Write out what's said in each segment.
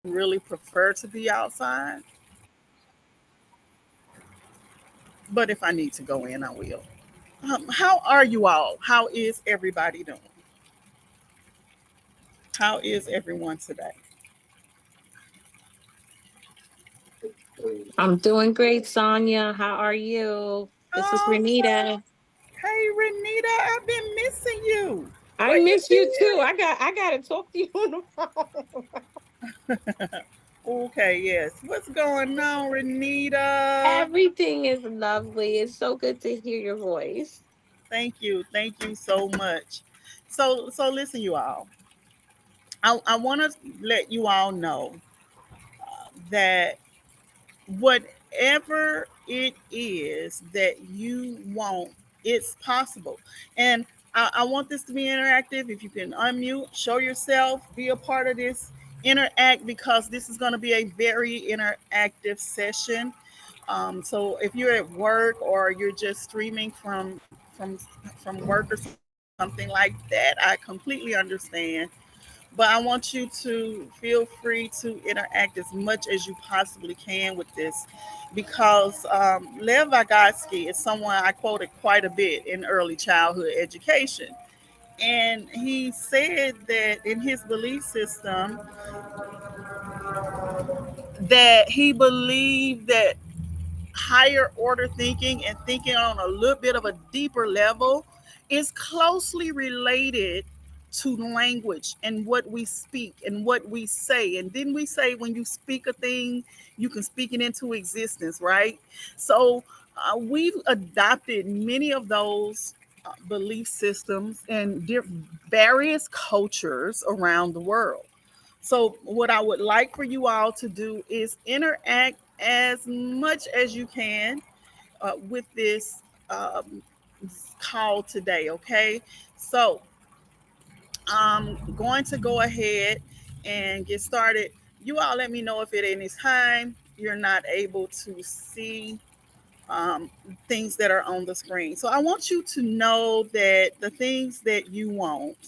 really prefer to be outside, but if I need to go in, I will. How are you all? How is everybody doing? How is everyone today? I'm doing great, Sonia. How are you? This is Okay. Renita. Hey, Renita, I've been missing you. I Where you miss you too. I got to talk to you on the phone. been? Okay, yes. What's going on, Renita? Everything is lovely. It's so good to hear your voice. Thank you. Thank you so much. So listen, you all. I want to let you all know that whatever it is that you want, it's possible. And I want this to be interactive. If you can unmute, show yourself, be a part of this, interact, because this is going to be a very interactive session. So if you're at work or you're just streaming from work or something like that, I completely understand. But I want you to feel free to interact as much as you possibly can with this, because Lev Vygotsky is someone I quoted quite a bit in early childhood education. And he said that in his belief system, that he believed that higher order thinking and thinking on a little bit of a deeper level is closely related to language and what we speak and what we say. And then we say when you speak a thing, you can speak it into existence, right? So we've adopted many of those belief systems in various cultures around the world. So, what I would like for you all to do is interact as much as you can with this um, call today, okay? So, I'm going to go ahead and get started. You all let me know if at any time you're not able to see um, things that are on the screen. So, I want you to know that the things that you want,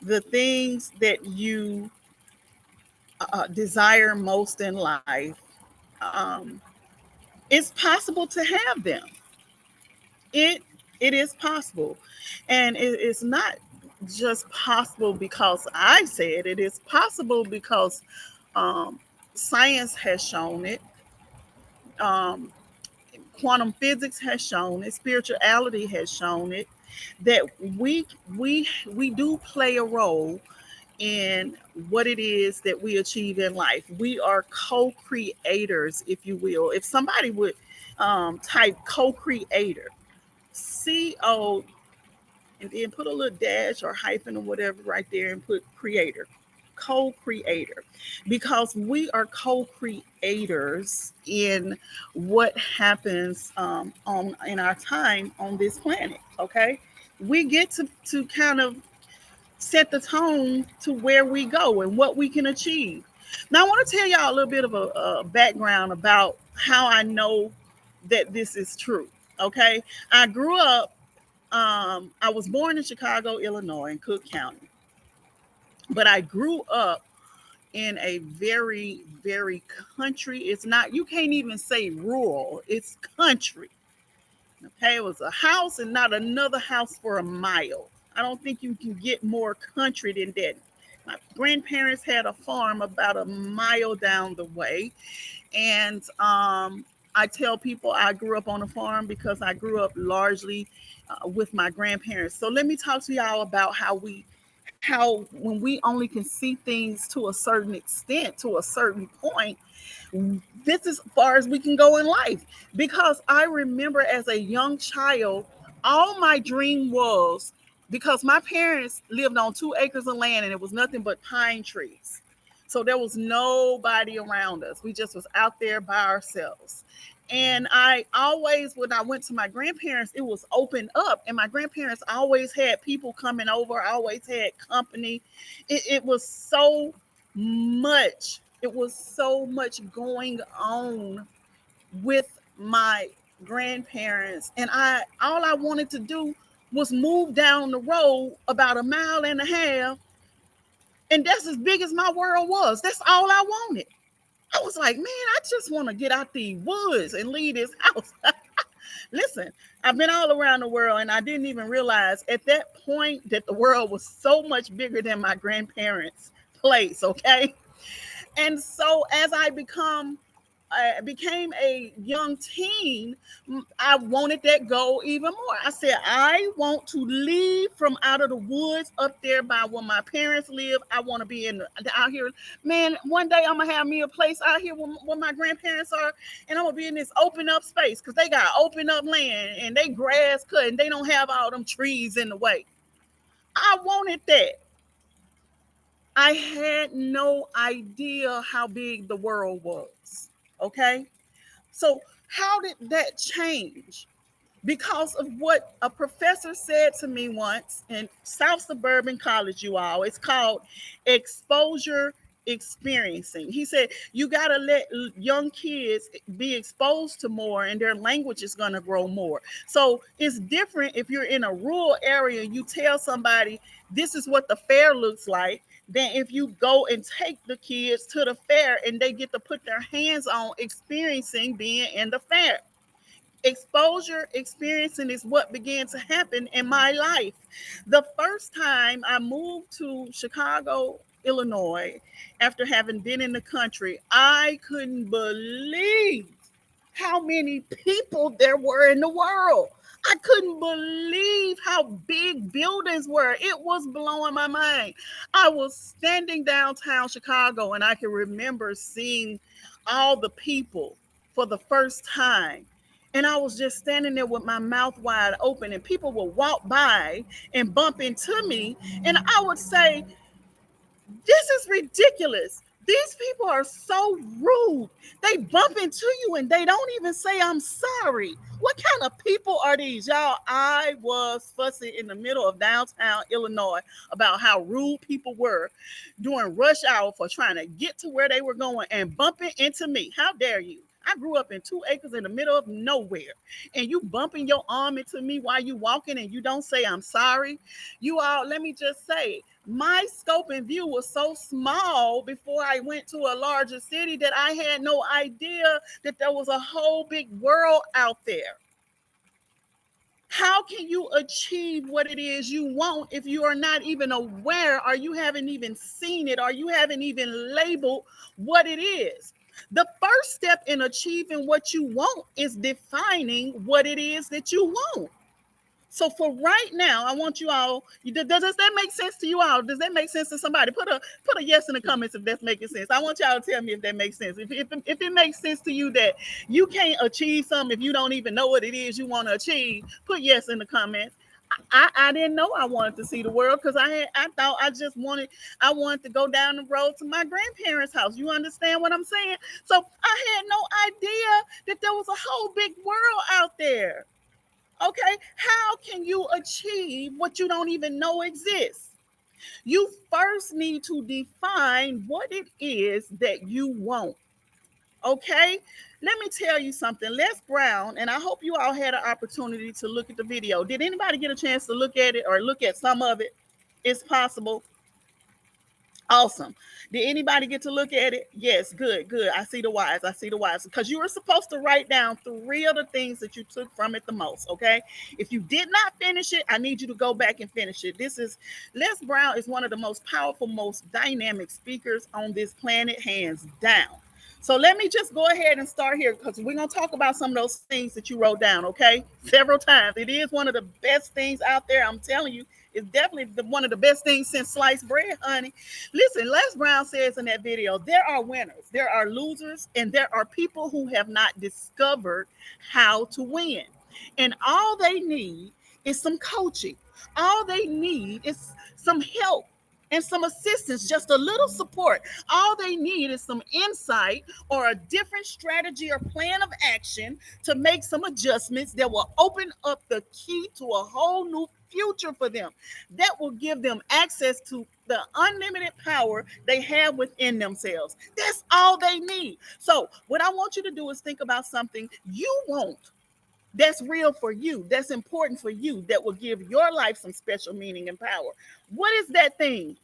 the things that you desire most in life, um, it's possible to have them. It it is possible, and it's not just possible because I said it is possible because um, science has shown it. Um, Quantum physics has shown it. Spirituality has shown it that we we we do play a role in what it is that we achieve in life. We are co-creators, if you will. If somebody would type co-creator, CO, and then put a little dash or hyphen or whatever right there and put creator, co-creator, because we are co-creators in what happens on in our time on this planet. Okay, we get to kind of set the tone to where we go and what we can achieve. Now, I want to tell y'all a little bit of a background about how I know that this is true. Okay, I grew up. I was born in Chicago, Illinois, in Cook County, but I grew up in a very, very country. It's not. You can't even say rural. It's country. Okay, it was a house and not another house for a mile. I don't think you can get more country than that. My grandparents had a farm about a mile down the way, and I tell people I grew up on a farm because I grew up largely with my grandparents. So let me talk to y'all about how when we only can see things to a certain extent, to a certain point, this is as far as we can go in life. Because I remember as a young child, all my dream was, because my parents lived on 2 acres of land and it was nothing but pine trees. So there was nobody around us. We just was out there by ourselves. And I always, when I went to my grandparents, it was open up. And my grandparents always had people coming over, always had company. It was so much. It was so much going on with my grandparents. And I all I wanted to do was move down the road about a mile and a half And that's as big as my world was. That's all I wanted. I was like, man, I just want to get out the woods and leave this house. Listen, I've been all around the world and I didn't even realize at that point that the world was so much bigger than my grandparents' place, okay? And so as I became a young teen, I wanted that goal even more. I said, I want to leave from out of the woods up there by where my parents live. I want to be out here. Man, one day I'm going to have me a place out here where my grandparents are, and I'm going to be in this open up space because they got open up land and they grass cut and they don't have all them trees in the way. I wanted that. I had no idea how big the world was. Okay. So, how did that change? Because of what a professor said to me once in South Suburban College, you all. It's called exposure experiencing. He said, you got to let young kids be exposed to more and their language is going to grow more. So it's different if you're in a rural area, you tell somebody this is what the fair looks like, than if you go and take the kids to the fair and they get to put their hands on experiencing being in the fair. Exposure experiencing is what began to happen in my life. The first time I moved to Chicago, Illinois, after having been in the country, I couldn't believe how many people there were in the world. I couldn't believe how big buildings were. It was blowing my mind. I was standing downtown Chicago and I can remember seeing all the people for the first time. And I was just standing there with my mouth wide open, and people would walk by and bump into me. And I would say, this is ridiculous. These people are so rude. They bump into you and they don't even say, I'm sorry. What kind of people are these? Y'all, I was fussing in the middle of downtown Illinois about how rude people were during rush hour for trying to get to where they were going and bumping into me. How dare you? I grew up in 2 acres in the middle of nowhere, and you bumping your arm into me while you walking and you don't say, I'm sorry. You all, let me just say, my scope and view was so small before I went to a larger city that I had no idea that there was a whole big world out there. How can you achieve what it is you want if you are not even aware, or you haven't even seen it, or you haven't even labeled what it is? The first step in achieving what you want is defining what it is that you want. So for right now, I want you all. Does that make sense to you all? Does that make sense to somebody? Put a yes in the comments if that's making sense. I want y'all to tell me if that makes sense. If it makes sense to you that you can't achieve something if you don't even know what it is you want to achieve, put yes in the comments. I didn't know I wanted to see the world because I thought I wanted to go down the road to my grandparents' house. You understand what I'm saying? So I had no idea that there was a whole big world out there. Okay, how can you achieve what you don't even know exists? You first need to define what it is that you want. Okay, let me tell you something. Les Brown, and I hope you all had an opportunity to look at the video. Did anybody get a chance to look at it or look at some of it? It's possible. Awesome. Did anybody get to look at it? Yes, good, good. I see the whys. I see the whys. Because you were supposed to write down 3 of the things that you took from it the most. Okay. If you did not finish it, I need you to go back and finish it. This is Les Brown is one of the most powerful, most dynamic speakers on this planet, hands down. So let me just go ahead and start here because we're gonna talk about some of those things that you wrote down, okay? Several times. It is one of the best things out there. I'm telling you, it's definitely one of the best things since sliced bread, honey. Listen, Les Brown says in that video, there are winners, there are losers, and there are people who have not discovered how to win. And all they need is some coaching. All they need is some help and some assistance, just a little support. All they need is some insight or a different strategy or plan of action to make some adjustments that will open up the key to a whole new future for them, that will give them access to the unlimited power they have within themselves. That's all they need. So, what I want you to do is think about something you want that's real for you, that's important for you, that will give your life some special meaning and power. What is that thing?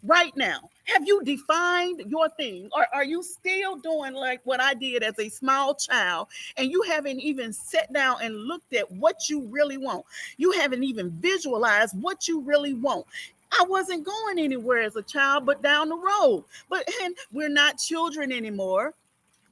right now? Have you defined your thing? Or are you still doing like what I did as a small child and you haven't even sat down and looked at what you really want? You haven't even visualized what you really want. I wasn't going anywhere as a child, but down the road. But and we're not children anymore.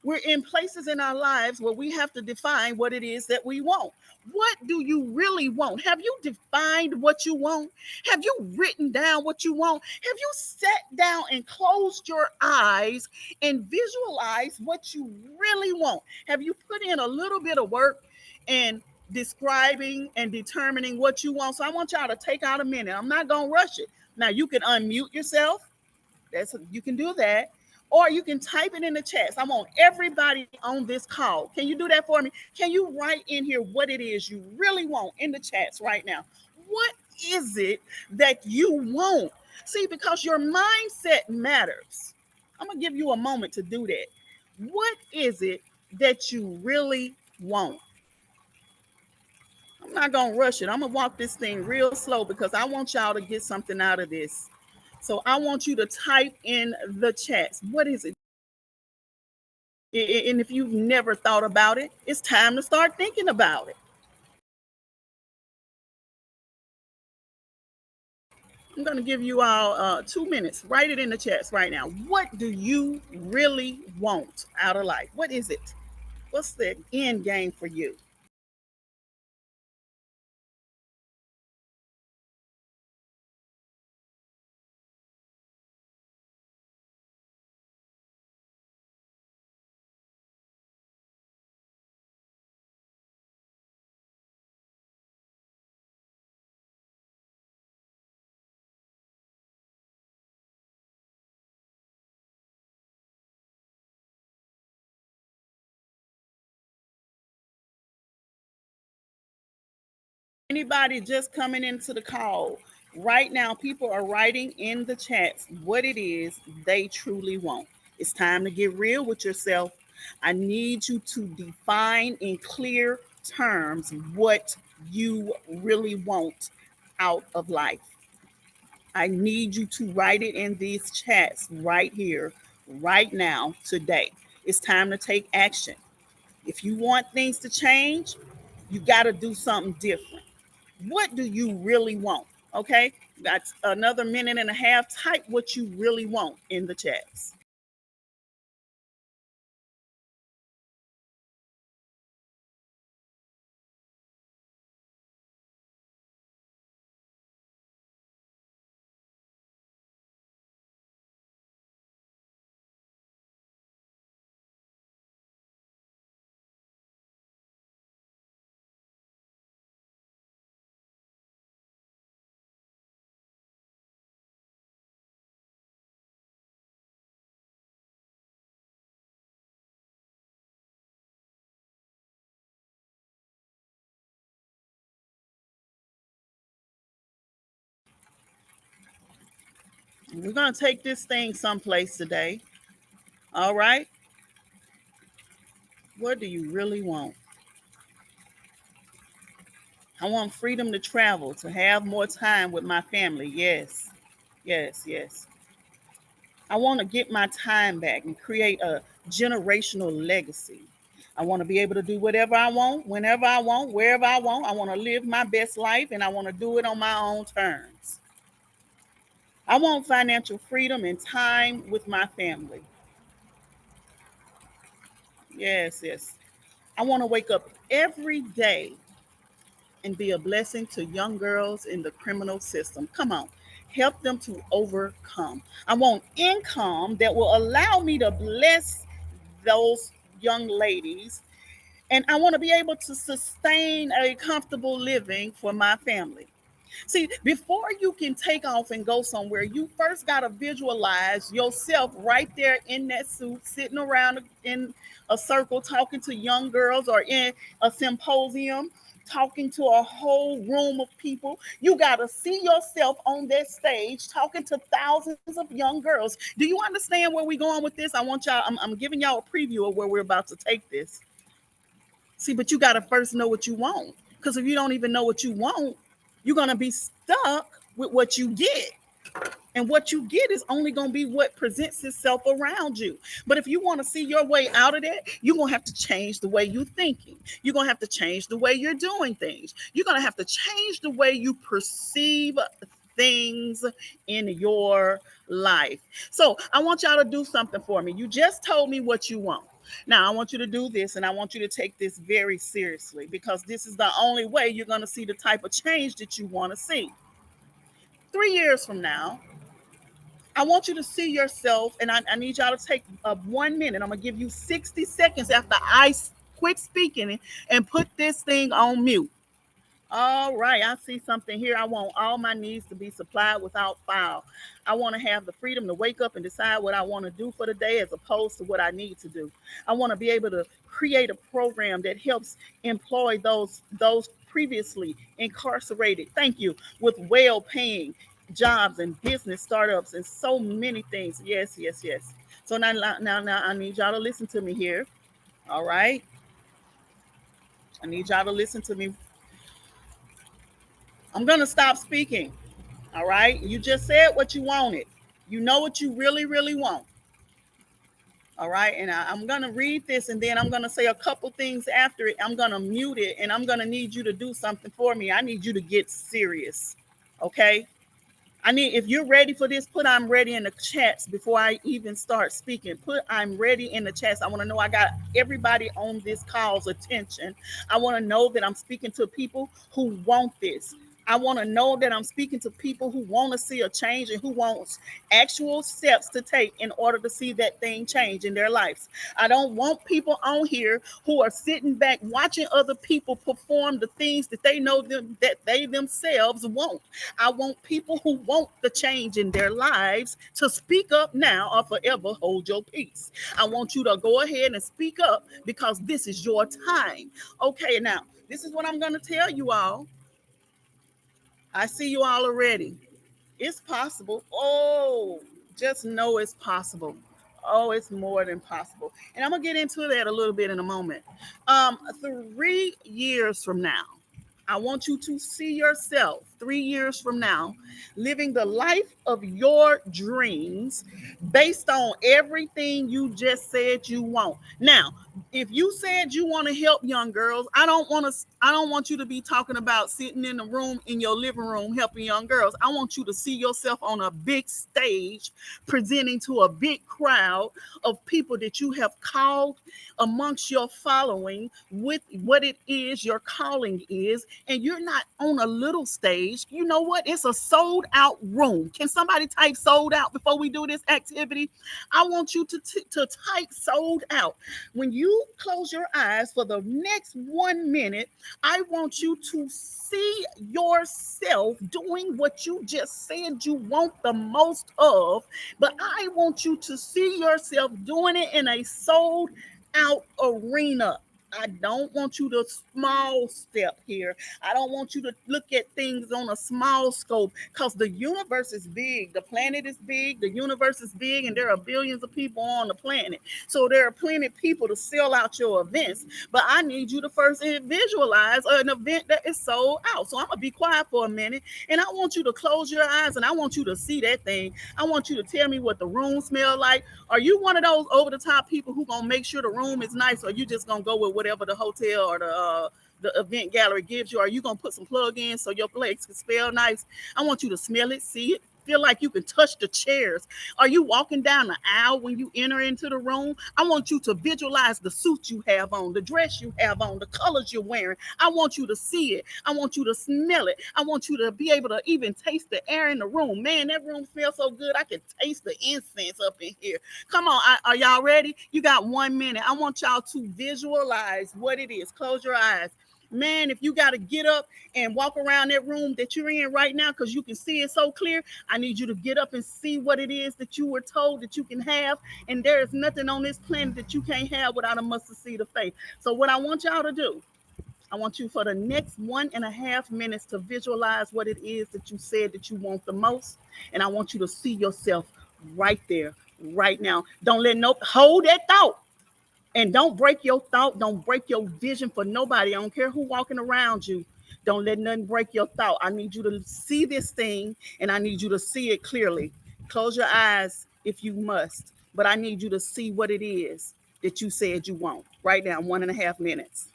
We're in places in our lives where we have to define what it is that we want. What do you really want? Have you defined what you want? Have you written down what you want? Have you sat down and closed your eyes and visualized what you really want? Have you put in a little bit of work and describing and determining what you want? So I want y'all to take out a minute. I'm not going to rush it. Now you can unmute yourself. You can do that. Or you can type it in the chats. I want everybody on this call. Can you do that for me? Can you write in here what it is you really want in the chats right now? What is it that you want? See, because your mindset matters. I'm going to give you a moment to do that. What is it that you really want? I'm not going to rush it. I'm going to walk this thing real slow because I want y'all to get something out of this. So I want you to type in the chats. What is it? And if you've never thought about it, it's time to start thinking about it. I'm going to give you all 2 minutes. Write it in the chats right now. What do you really want out of life? What is it? What's the end game for you? Anybody just coming into the call right now, people are writing in the chats what it is they truly want. It's time to get real with yourself. I need you to define in clear terms what you really want out of life. I need you to write it in these chats right here, right now, today. It's time to take action. If you want things to change, you got to do something different. What do you really want? Okay, that's another minute and a half. Type what you really want in the chats. We're going to take this thing someplace today. All right. What do you really want? I want freedom to travel, to have more time with my family. Yes. Yes. Yes. I want to get my time back and create a generational legacy. I want to be able to do whatever I want, whenever I want, wherever I want. I want to live my best life and I want to do it on my own terms. I want financial freedom and time with my family. Yes, yes. I want to wake up every day and be a blessing to young girls in the criminal system. Come on, help them to overcome. I want income that will allow me to bless those young ladies. And I want to be able to sustain a comfortable living for my family. See, before you can take off and go somewhere, you first got to visualize yourself right there in that suit, sitting around in a circle, talking to young girls or in a symposium, talking to a whole room of people. You got to see yourself on that stage talking to thousands of young girls. Do you understand where we're going with this? I want y'all, I'm giving y'all a preview of where we're about to take this. See, but you got to first know what you want. Because if you don't even know what you want, you're going to be stuck with what you get. And what you get is only going to be what presents itself around you. But if you want to see your way out of that, you're going to have to change the way you're thinking. You're going to have to change the way you're doing things. You're going to have to change the way you perceive things in your life. So I want y'all to do something for me. You just told me what you want. Now, I want you to do this, and I want you to take this very seriously, because this is the only way you're going to see the type of change that you want to see. 3 years from now, I want you to see yourself, and I need y'all to take 1 minute. I'm going to give you 60 seconds after I quit speaking and put this thing on mute. All right, I see something here. I want all my needs to be supplied without fail. I want to have the freedom to wake up and decide what I want to do for the day as opposed to what I need to do. I want to be able to create a program that helps employ those previously incarcerated. Thank you, with well-paying jobs and business startups and so many things. Yes, yes, yes. So now I need y'all to listen to me here. All right, I need y'all to listen to me. I'm gonna stop speaking. All right. You just said what you wanted. You know what you really, really want. All right. And I'm going to read this, and then I'm going to say a couple things after it. I'm going to mute it, and I'm going to need you to do something for me. I need you to get serious. Okay. If you're ready for this, put I'm ready in the chats before I even start speaking. Put I'm ready in the chats. I want to know I got everybody on this call's attention. I want to know that I'm speaking to people who want this. I want to know that I'm speaking to people who want to see a change and who wants actual steps to take in order to see that thing change in their lives. I don't want people on here who are sitting back watching other people perform the things that they know that they themselves want. I want people who want the change in their lives to speak up now or forever hold your peace. I want you to go ahead and speak up, because this is your time. Okay, now, this is what I'm going to tell you all. I see you all already. It's possible. Oh, just know it's possible. Oh, it's more than possible. And I'm going to get into that a little bit in a moment. 3 years from now, I want you to see yourself 3 years from now living the life of your dreams based on everything you just said you want. Now, if you said you want to help young girls, I don't want you to be talking about sitting in the room in your living room helping young girls. I want you to see yourself on a big stage presenting to a big crowd of people that you have called amongst your following with what it is your calling is, and you're not on a little stage. You know what? It's a sold out room. Can somebody type sold out before we do this activity? I want you to type sold out. When you close your eyes for the next 1 minute, I want you to see yourself doing what you just said you want the most of, but I want you to see yourself doing it in a sold out arena. I don't want you to small step here. I don't want you to look at things on a small scope, because the universe is big. The planet is big. The universe is big, and there are billions of people on the planet. So there are plenty of people to sell out your events. But I need you to first visualize an event that is sold out. So I'm going to be quiet for a minute, and I want you to close your eyes, and I want you to see that thing. I want you to tell me what the room smells like. Are you one of those over the top people who gonna make sure the room is nice, or you just gonna go with whatever the hotel or the event gallery gives you? Are you gonna put some plug in so your place can smell nice? I want you to smell it, see it, feel like you can touch the chairs. Are you walking down the aisle when you enter into the room? I want you to visualize the suit you have on, the dress you have on, the colors you're wearing. I want you to see it. I want you to smell it. I want you to be able to even taste the air in the room. Man, that room smells so good. I can taste the incense up in here. Come on, are y'all ready? You got 1 minute. I want y'all to visualize what it is. Close your eyes. Man, if you got to get up and walk around that room that you're in right now because you can see it so clear, I need you to get up and see what it is that you were told that you can have. And there is nothing on this planet that you can't have without a mustard seed of faith. So what I want y'all to do, I want you for the next 1.5 minutes to visualize what it is that you said that you want the most. And I want you to see yourself right there, right now. Don't let hold that thought. And don't break your thought. Don't break your vision for nobody. I don't care who walking around you. Don't let nothing break your thought. I need you to see this thing and I need you to see it clearly. Close your eyes if you must, but I need you to see what it is that you said you want. Right now, 1.5 minutes.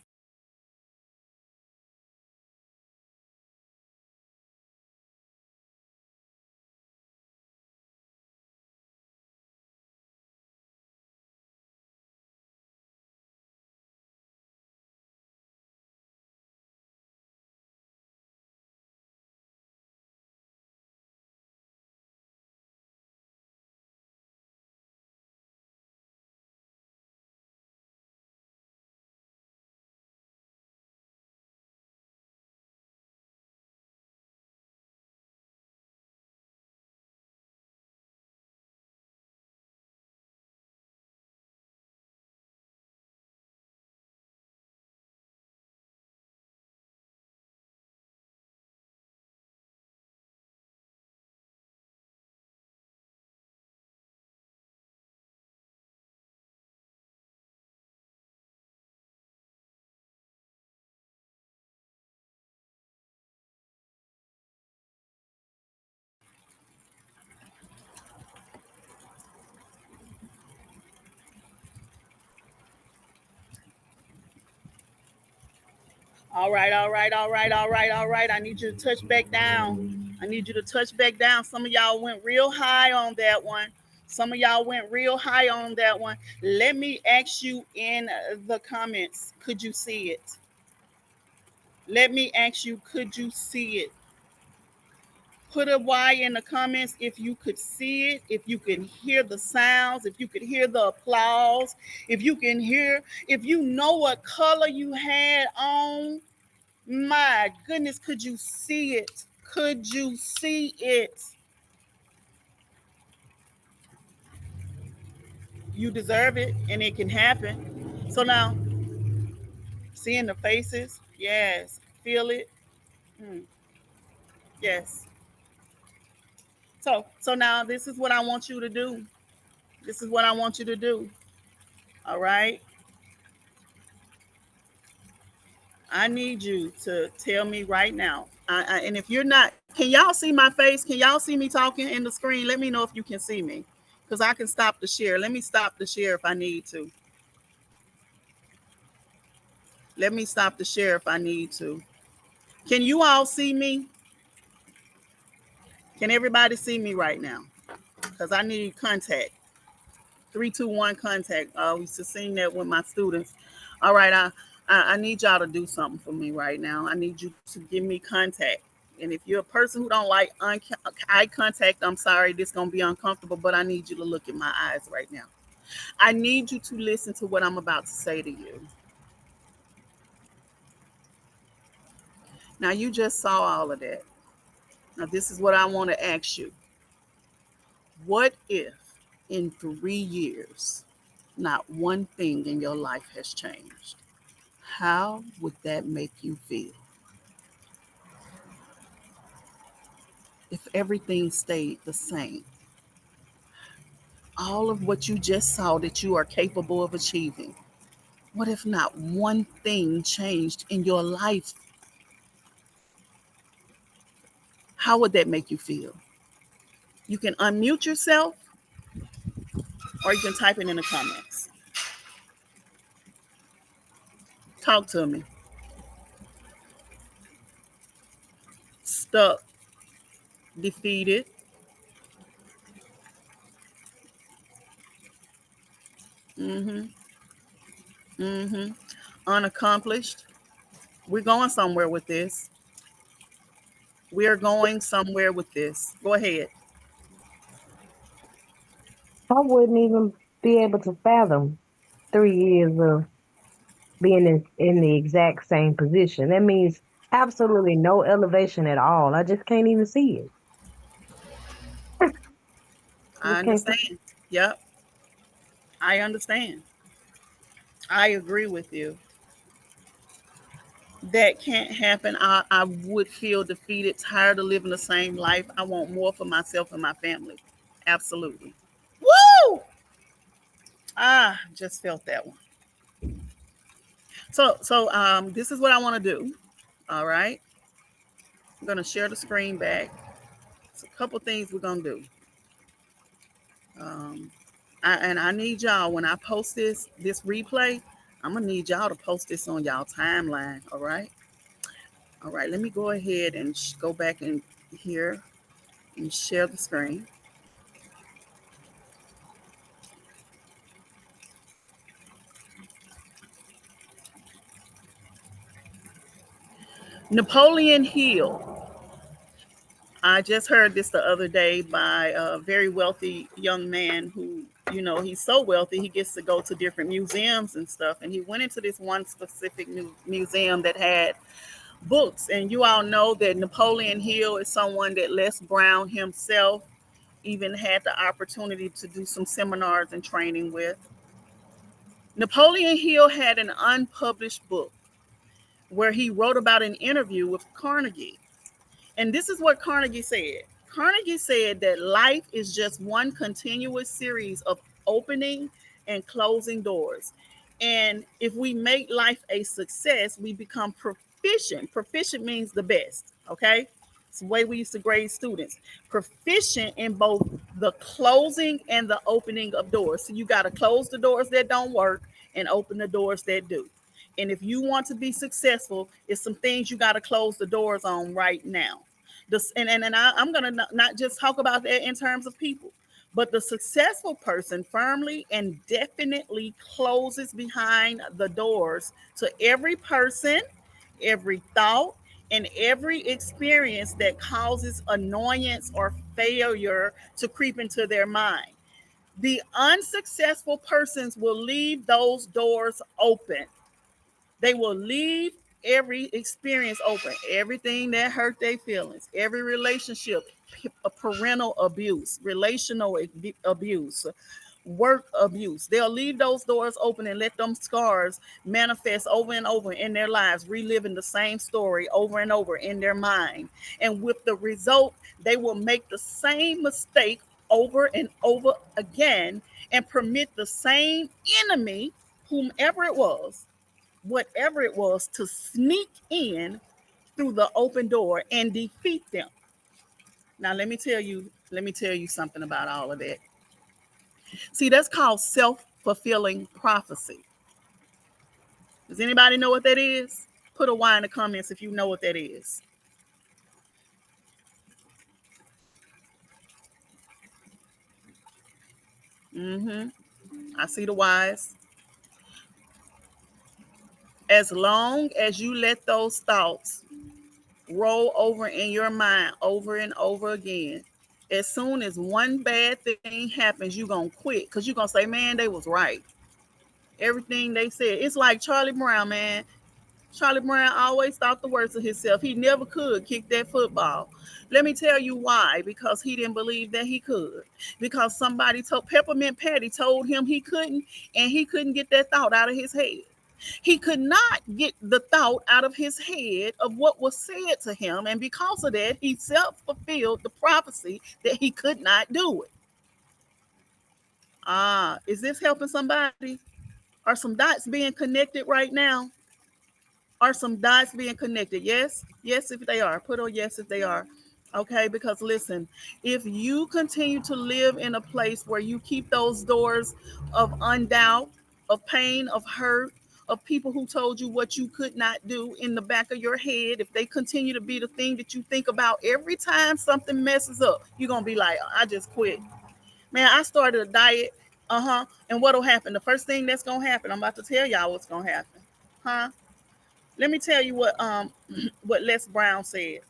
All right, all right, all right, all right, all right. I need you to touch back down. I need you to touch back down. Some of y'all went real high on that one. Some of y'all went real high on that one. Let me ask you in the comments, could you see it? Let me ask you, could you see it? Put a Y in the comments if you could see it, if you can hear the sounds, if you could hear the applause, if you can hear, if you know what color you had on. My goodness, could you see it? Could you see it? You deserve it and it can happen. So now, seeing the faces, yes, feel it. Mm, yes. So now this is what I want you to do. This is what I want you to do. All right. I need you to tell me right now. And if you're not, can y'all see my face? Can y'all see me talking in the screen? Let me know if you can see me, because I can stop the share. Let me stop the share if I need to. Let me stop the share if I need to. Can you all see me? Can everybody see me right now? Because I need contact. 321 contact. We used to sing that with my students. All right, I need y'all to do something for me right now. I need you to give me contact. And if you're a person who don't like eye contact, I'm sorry, this gonna be uncomfortable, but I need you to look in my eyes right now. I need you to listen to what I'm about to say to you. Now you just saw all of that. Now this is what I want to ask you. What if in 3 years, not one thing in your life has changed? How would that make you feel if everything stayed the same? All of what you just saw that you are capable of achieving. What if not one thing changed in your life? How would that make you feel? You can unmute yourself or you can type it in the comments. Talk to me. Stuck, defeated, mm-hmm, mm-hmm, unaccomplished. We're going somewhere with this. We are going somewhere with this. Go ahead. I wouldn't even be able to fathom 3 years of being in the exact same position. That means absolutely no elevation at all. I just can't even see it. I Just can't see. understand. Yep, I understand. I agree with you. That can't happen. I would feel defeated, tired of living the same life. I want more for myself and my family. Absolutely. Woo! Just felt that one. So this is what I want to do. All right. I'm gonna share the screen back. It's a couple things we're gonna do. Um, and I need y'all when I post this replay. I'm gonna need y'all to post this on y'all timeline. All right. All right. Let me go ahead and go back and here and share the screen. Napoleon Hill. I just heard this the other day by a very wealthy young man who, he's so wealthy he gets to go to different museums and stuff. And he went into this one specific museum that had books. And you all know that Napoleon Hill is someone that Les Brown himself even had the opportunity to do some seminars and training with. Napoleon Hill had an unpublished book where he wrote about an interview with Carnegie. And this is what Carnegie said. Carnegie said that life is just one continuous series of opening and closing doors. And if we make life a success, we become proficient. Proficient means the best, okay? It's the way we used to grade students. Proficient in both the closing and the opening of doors. So you got to close the doors that don't work and open the doors that do. And if you want to be successful, it's some things you got to close the doors on right now. I'm going to not just talk about that in terms of people, but the successful person firmly and definitely closes behind the doors to every person, every thought, and every experience that causes annoyance or failure to creep into their mind. The unsuccessful persons will leave those doors open. They will leave every experience open, everything that hurt their feelings, every relationship, parental abuse, relational abuse, work abuse. They'll leave those doors open and let them scars manifest over and over in their lives, reliving the same story over and over in their mind. And with the result, they will make the same mistake over and over again and permit the same enemy, whomever it was, whatever it was, to sneak in through the open door and defeat them. Now let me tell you something about all of that. See, that's called self-fulfilling prophecy. Does anybody know what that is? Put a Y in the comments if you know what that is. Mm-hmm. I see the Y's. As long as you let those thoughts roll over in your mind over and over again, as soon as one bad thing happens, you're going to quit because you're going to say, man, they was right. Everything they said. It's like Charlie Brown, man. Charlie Brown always thought the worst of himself. He never could kick that football. Let me tell you why. Because he didn't believe that he could. Because somebody told Peppermint Patty told him he couldn't, and he couldn't get that thought out of his head. He could not get the thought out of his head of what was said to him, and because of that, he self-fulfilled the prophecy that he could not do it. Is this helping somebody? Are some dots being connected right now? Are some dots being connected? Yes, yes, if they are. Put on yes if they are. Okay, because listen, if you continue to live in a place where you keep those doors of undoubt, of pain, of hurt, of people who told you what you could not do in the back of your head, if they continue to be the thing that you think about every time something messes up, you're going to be like, I just quit. Man, I started a diet. And what'll happen? The first thing that's going to happen, I'm about to tell y'all what's going to happen. Huh? Let me tell you what what Les Brown said.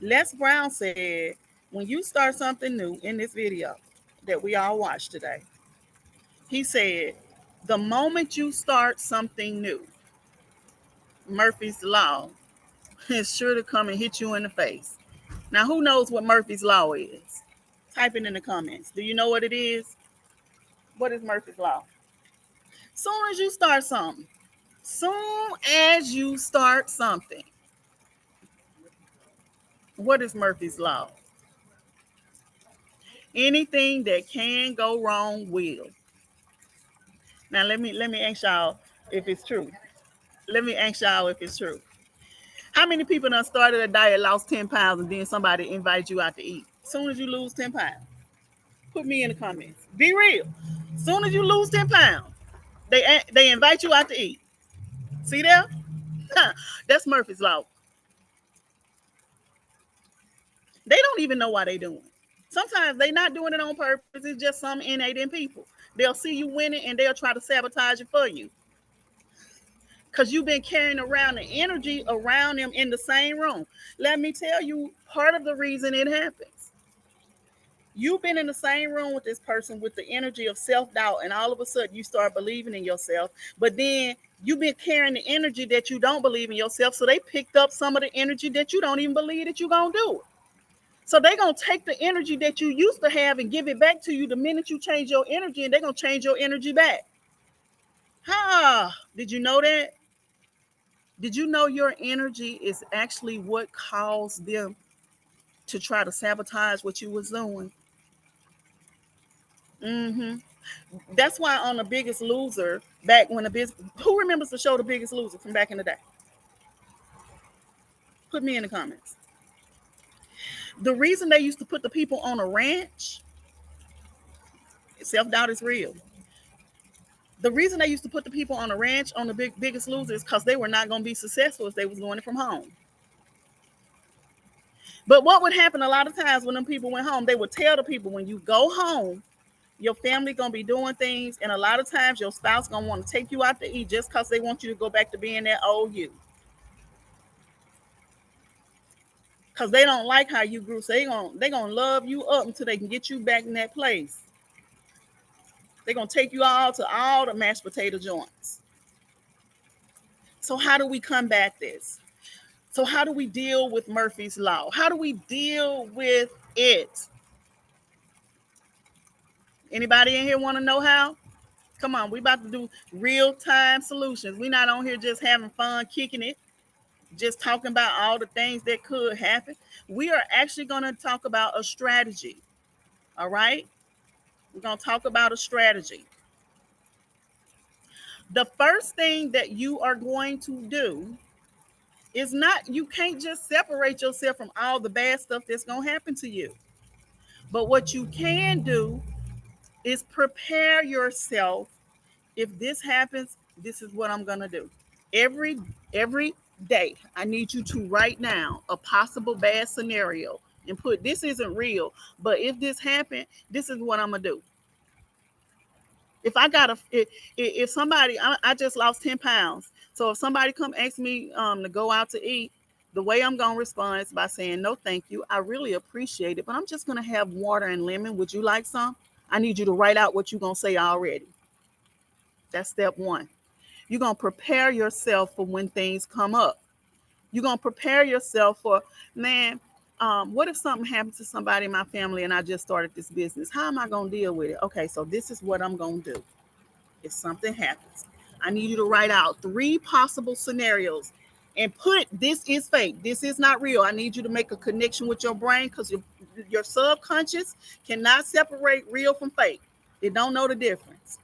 Les Brown said, when you start something new in this video that we all watched today, he said, the moment you start something new, Murphy's Law is sure to come and hit you in the face. Now, who knows what Murphy's Law is? Type it in the comments. Do you know what it is? What is Murphy's Law? Soon as you start something, soon as you start something, what is Murphy's Law? Anything that can go wrong will. Now let me ask y'all if it's true. Let me ask y'all if it's true. How many people done started a diet, lost 10 pounds, and then somebody invite you out to eat? As soon as you lose 10 pounds, put me in the comments. Be real. As soon as you lose 10 pounds, they invite you out to eat. See there? That's Murphy's Law. They don't even know why they doing it. Sometimes they not doing it on purpose. It's just some innate in people. They'll see you winning and they'll try to sabotage it for you. Because you've been carrying around the energy around them in the same room. Let me tell you part of the reason it happens. You've been in the same room with this person with the energy of self-doubt, and all of a sudden you start believing in yourself. But then you've been carrying the energy that you don't believe in yourself. So they picked up some of the energy that you don't even believe that you're going to do it. So they're going to take the energy that you used to have and give it back to you the minute you change your energy, and they're going to change your energy back. Did you know that? Did you know your energy is actually what caused them to try to sabotage what you was doing? hmm That's why on The Biggest Loser, back when who remembers the show The Biggest Loser from back in the day? Put me in the comments. The reason they used to put the people on a ranch, self doubt is real. The reason they used to put the people on a ranch on the Biggest Loser is because they were not going to be successful if they was doing it from home. But what would happen a lot of times when them people went home, they would tell the people, when you go home, your family gonna be doing things, and a lot of times your spouse gonna want to take you out to eat just because they want you to go back to being that old you. Because they don't like how you grew. So they gonna love you up until they can get you back in that place. They're gonna take you all to all the mashed potato joints. So how do we combat this? So how do we deal with Murphy's Law? How do we deal with it? Anybody in here want to know how? Come on, we about to do real time solutions. We not on here just having fun, kicking it, just talking about all the things that could happen. We are actually going to talk about a strategy. All right? We're going to talk about a strategy. The first thing that you are going to do is not, you can't just separate yourself from all the bad stuff that's going to happen to you. But what you can do is prepare yourself. If this happens, this is what I'm going to do. Every day, I need you to write down a possible bad scenario and put, this isn't real, but if this happened, this is what I'm gonna do. If I got if somebody, I just lost 10 pounds, so if somebody come ask me to go out to eat, the way I'm gonna respond is by saying, no thank you, I really appreciate it, but I'm just gonna have water and lemon, would you like some? I need you to write out what you're gonna say already. That's step one. You're going to prepare yourself for when things come up. You're going to prepare yourself for, man, what if something happens to somebody in my family and I just started this business? How am I going to deal with it? Okay, so this is what I'm going to do. If something happens, I need you to write out 3 possible scenarios and put, this is fake. This is not real. I need you to make a connection with your brain, because your subconscious cannot separate real from fake. It don't know the difference.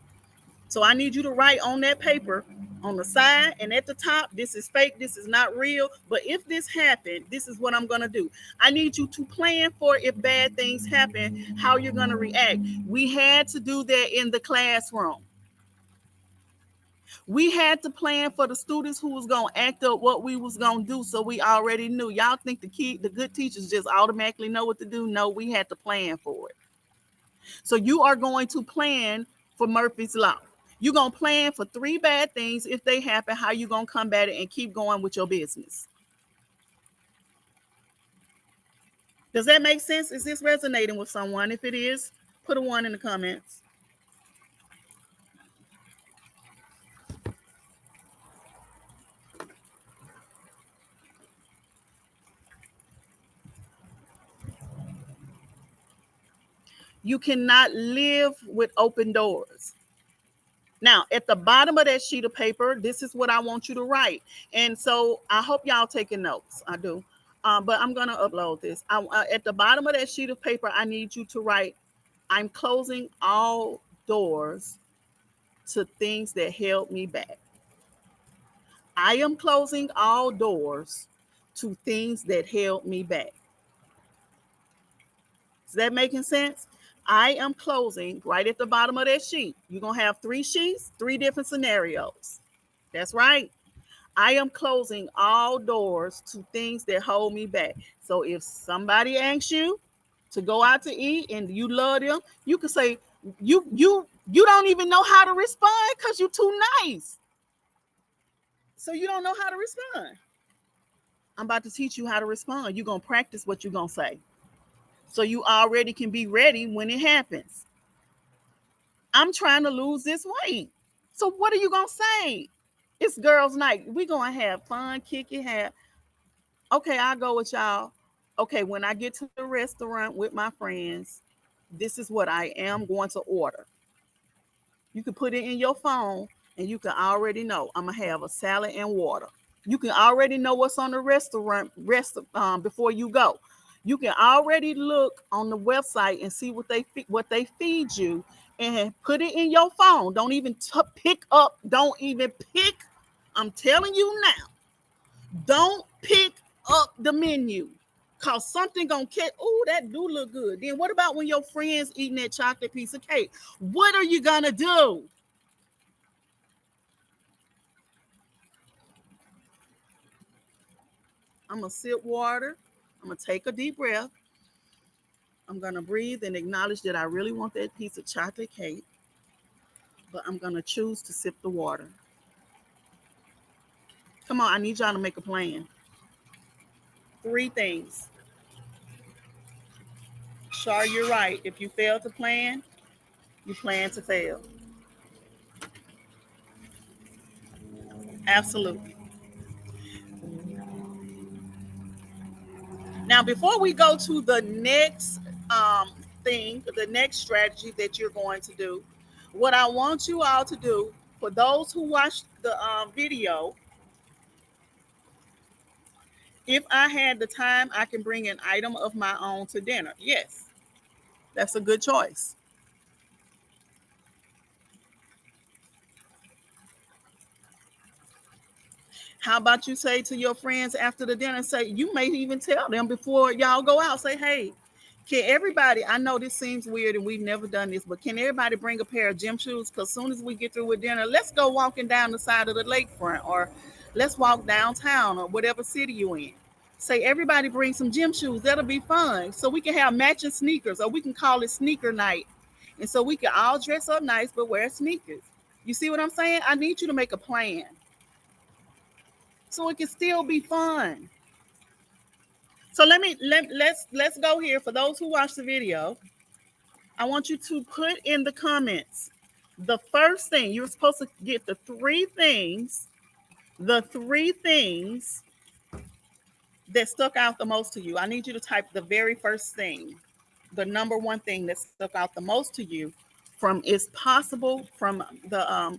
So I need you to write on that paper on the side and at the top, this is fake, this is not real. But if this happened, this is what I'm going to do. I need you to plan for, if bad things happen, how you're going to react. We had to do that in the classroom. We had to plan for the students who was going to act up what we was going to do, so we already knew. Y'all think the good teachers just automatically know what to do? No, we had to plan for it. So you are going to plan for Murphy's Law. You're going to plan for 3 bad things. If they happen, how you going to combat it and keep going with your business. Does that make sense? Is this resonating with someone? If it is, put a 1 in the comments. You cannot live with open doors. Now, at the bottom of that sheet of paper, this is what I want you to write. And so I hope y'all taking notes. I do. But I'm going to upload this. At the bottom of that sheet of paper, I need you to write, I'm closing all doors to things that held me back. I am closing all doors to things that held me back. Is that making sense? I am closing right at the bottom of that sheet. You're going to have three sheets, three different scenarios. That's right. I am closing all doors to things that hold me back. So if somebody asks you to go out to eat and you love them, you can say you don't even know how to respond because you're too nice. So you don't know how to respond. I'm about to teach you how to respond. You're gonna practice what you're gonna say. So you already can be ready when it happens. I'm trying to lose this weight. So what are you gonna say? It's girls' night. We're gonna have fun, kick it, have okay, I'll go with y'all. Okay, when I get to the restaurant with my friends, this is what I am going to order. You can put it in your phone and you can already know I'm gonna have a salad and water. You can already know what's on the before you go. You can already look on the website and see what they feed you and put it in your phone. Don't even pick up. Don't even pick. I'm telling you now. Don't pick up the menu. Cause something gonna catch. Oh, that do look good. Then what about when your friends eating that chocolate piece of cake? What are you gonna do? I'm gonna sip water. I'm gonna take a deep breath. I'm gonna breathe and acknowledge that I really want that piece of chocolate cake, but I'm gonna choose to sip the water. Come on, I need y'all to make a plan. Three things. Shar, you're right. If you fail to plan, you plan to fail. Absolutely. Now, before we go to the next the next strategy that you're going to do, what I want you all to do for those who watched the video, if I had the time, I can bring an item of my own to dinner. Yes, that's a good choice. How about you say to your friends after the dinner, say, you may even tell them before y'all go out, say, hey, can everybody, I know this seems weird and we've never done this, but can everybody bring a pair of gym shoes? Because as soon as we get through with dinner, let's go walking down the side of the lakefront or let's walk downtown or whatever city you're in. Say, everybody bring some gym shoes. That'll be fun. So we can have matching sneakers or we can call it sneaker night. And so we can all dress up nice, but wear sneakers. You see what I'm saying? I need you to make a plan so it can still be fun. So let's go here for those who watch the video. I want you to put in the comments the first thing you're supposed to get the three things that stuck out the most to you. I need you to type the very first thing, the number one thing that stuck out the most to you from It's Possible from the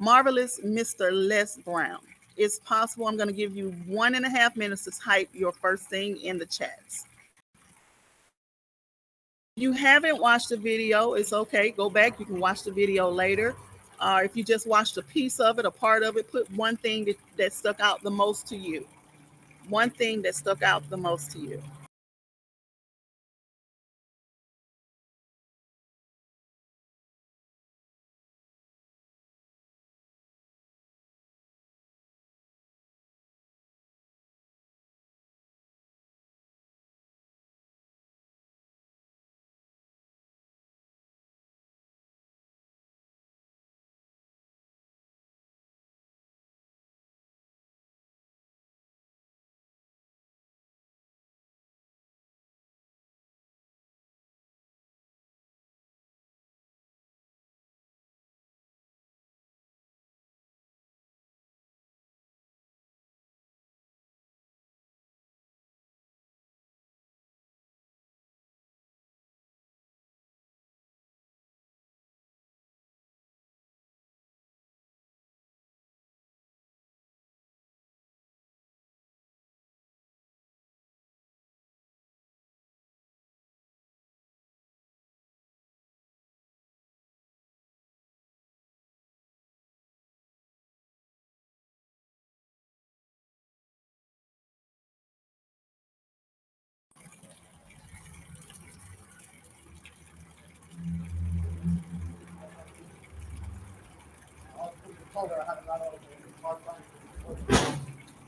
marvelous Mr. Les Brown. It's possible. I'm going to give you 1.5 minutes to type your first thing in the chats. If you haven't watched the video, it's okay. Go back. You can watch the video later. If you just watched a piece of it, a part of it, put one thing that stuck out the most to you. One thing that stuck out the most to you.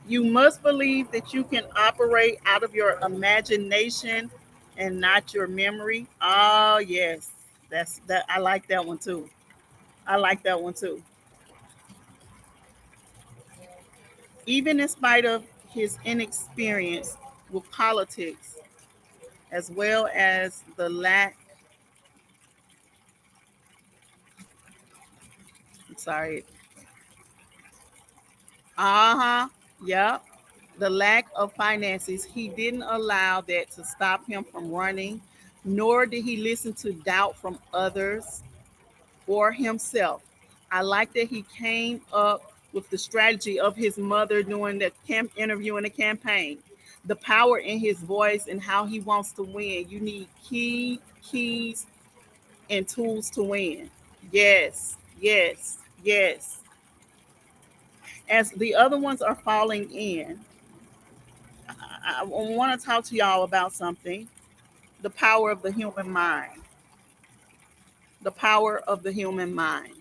You must believe that you can operate out of your imagination and not your memory. Oh yes, that's that. I like that one too. I like that one too. Even in spite of his inexperience with politics, as well as the lack. I'm sorry. Uh huh. Yep. The lack of finances, he didn't allow that to stop him from running, nor did he listen to doubt from others or himself. I like that he came up with the strategy of his mother during the interview in the campaign. The power in his voice and how he wants to win. You need keys and tools to win. Yes, yes, yes. As the other ones are falling in, I want to talk to y'all about something. The power of the human mind. The power of the human mind.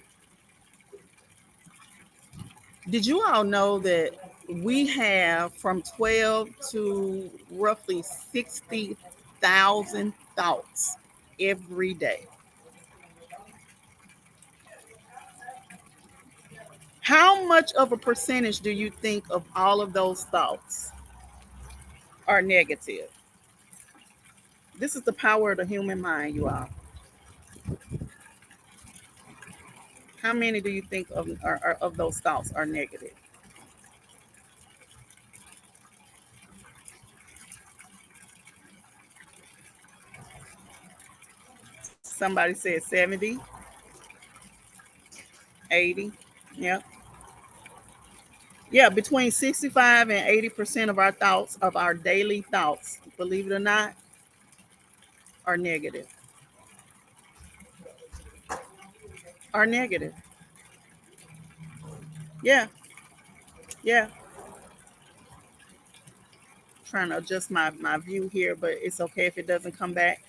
Did you all know that we have from 12 to roughly 60,000 thoughts every day? How much of a percentage do you think of all of those thoughts are negative? This is the power of the human mind, you all. How many do you think of those thoughts are negative? Somebody said 70, 80. Yeah. Yeah, between 65 and 80% of our thoughts, of our daily thoughts, believe it or not, are negative. Are negative. Yeah, yeah. Trying to adjust my view here, but it's okay if it doesn't come back.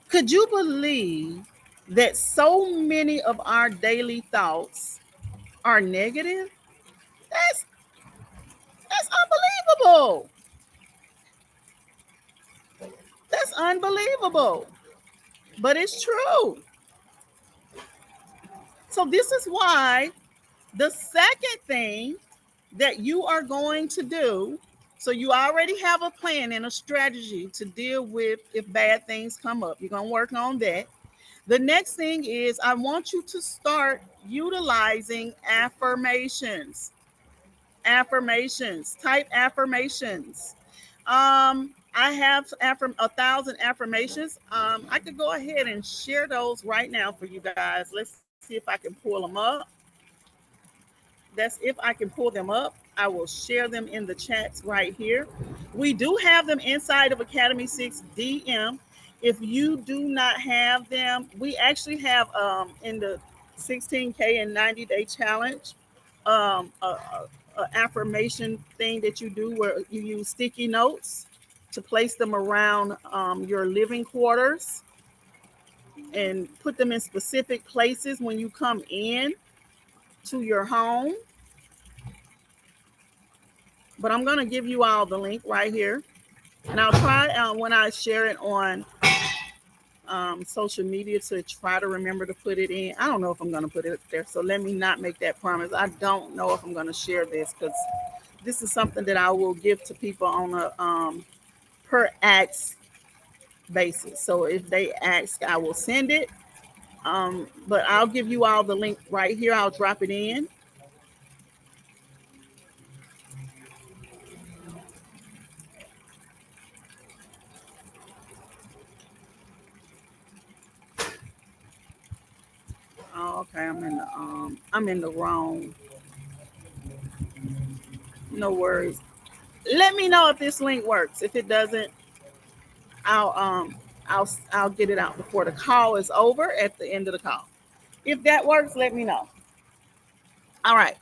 Could you believe that so many of our daily thoughts are negative? That's that's unbelievable. That's unbelievable. But it's true. So this is why the second thing that you are going to do, so you already have a plan and a strategy to deal with if bad things come up. You're going to work on that. The next thing is I want you to start utilizing affirmations. Affirmations. Type affirmations. I have 1,000 affirmations. I could go ahead and share those right now for you guys. Let's see if I can pull them up. That's if I can pull them up. I will share them in the chats right here. We do have them inside of Academy 6 DM. If you do not have them, we actually have in the 16K and 90-day challenge a affirmation thing that you do where you use sticky notes to place them around your living quarters and put them in specific places when you come in to your home. But I'm going to give you all the link right here. And I'll try when I share it on social media to try to remember to put it in. I don't know if I'm going to put it there. So let me not make that promise. I don't know if I'm going to share this because this is something that I will give to people on a per ask basis. So if they ask, I will send it. But I'll give you all the link right here. I'll drop it in. Oh, okay, I'm in the wrong. No worries. Let me know if this link works. If it doesn't, I'll um I'll get it out before the call is over at the end of the call. If that works, let me know. All right.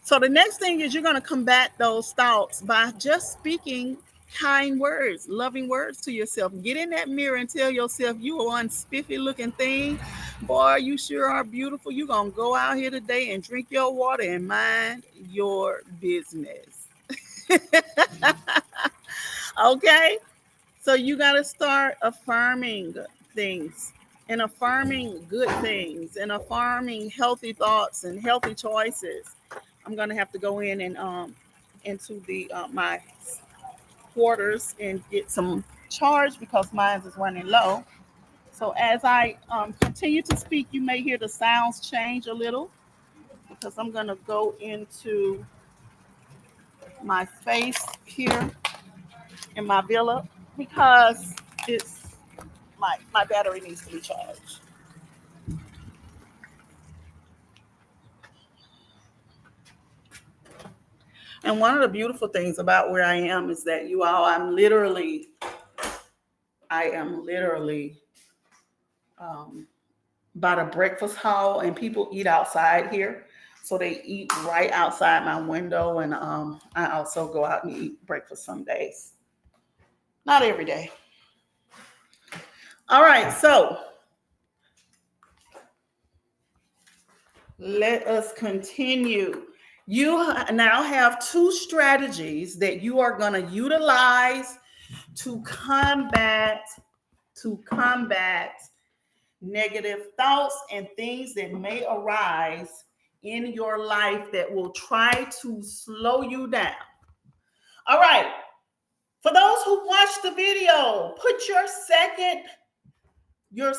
So the next thing is you're going to combat those thoughts by just speaking kind words, loving words to yourself. Get in that mirror and tell yourself you are one spiffy looking thing. Boy, you sure are beautiful. You gonna go out here today and drink your water and mind your business. Okay? So you gotta start affirming things and affirming good things and affirming healthy thoughts and healthy choices. I'm gonna have to go in and into the my quarters and get some charge because mine is running low. So as I continue to speak, you may hear the sounds change a little because I'm going to go into my space here in my villa because it's my battery needs to be charged. And one of the beautiful things about where I am is that you all, I am literally um, by the breakfast hall, and people eat outside here. So they eat right outside my window, and I also go out and eat breakfast some days. Not every day. All right, so let us continue. You now have two strategies that you are going to utilize to combat negative thoughts and things that may arise in your life that will try to slow you down. All right. For those who watched the video, put your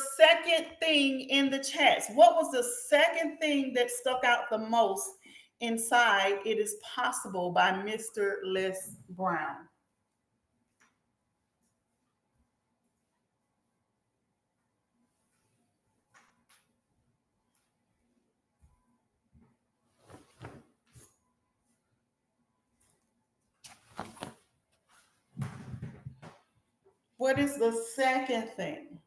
second thing in the chats. What was the second thing that stuck out the most inside It Is Possible by Mr. Les Brown? What is the second thing?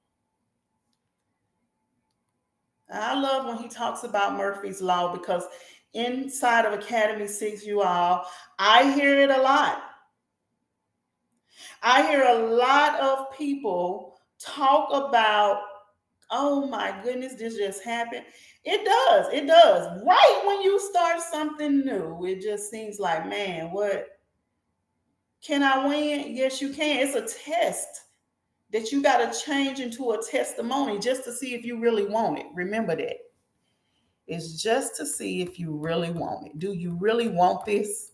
I love when he talks about Murphy's Law because inside of Academy 6, you all, I hear it a lot. I hear a lot of people talk about, oh my goodness, this just happened. It does. It does. Right when you start something new, it just seems like, man, what can I win? Yes, you can. It's a test that you got to change into a testimony just to see if you really want it. Remember that. It's just to see if you really want it. Do you really want this?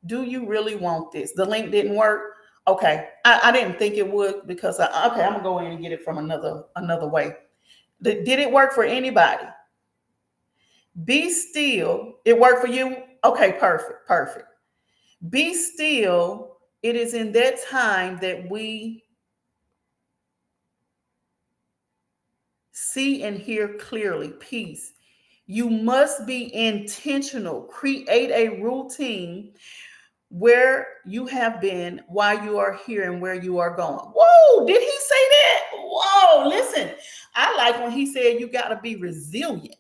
Do you really want this? The link didn't work. Okay, I didn't think it would because okay, I'm gonna go in and get it from another way. Did it work for anybody? Be still. It worked for you? Okay, perfect, perfect. Be still. It is in that time that we see and hear clearly. Peace. You must be intentional. Create a routine where you have been, why you are here, and where you are going. Whoa, did he say that? Whoa, listen. I like when he said you got to be resilient.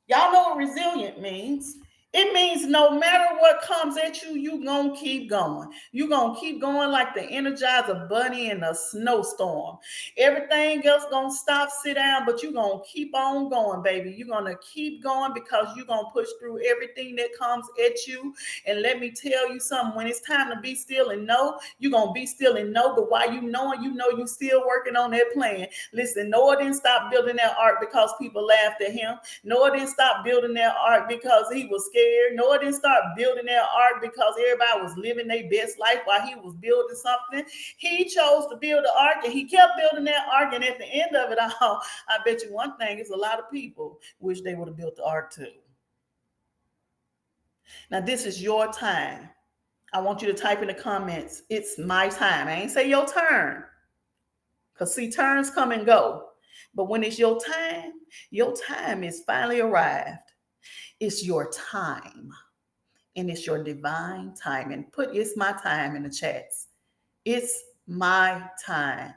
Y'all know what resilient means. It means no matter what comes at you, you gonna keep going. You gonna keep going like the Energizer Bunny in a snowstorm. Everything else gonna stop, sit down, but you gonna keep on going, baby. You gonna keep going because you gonna push through everything that comes at you. And let me tell you something, when it's time to be still and know, you gonna be still and know, but while you knowing, you know you still working on that plan. Listen, Noah didn't stop building that ark because people laughed at him. Noah didn't stop building that ark because he was scared. Noah didn't start building that ark because everybody was living their best life while he was building something. He chose to build the ark and he kept building that ark. And at the end of it all, I bet you one thing is a lot of people wish they would have built the ark too. Now, this is your time. I want you to type in the comments, it's my time. I ain't say your turn. Because see, turns come and go. But when it's your time is finally arrived. It's your time. And it's your divine time. And put it's my time in the chats. It's my time.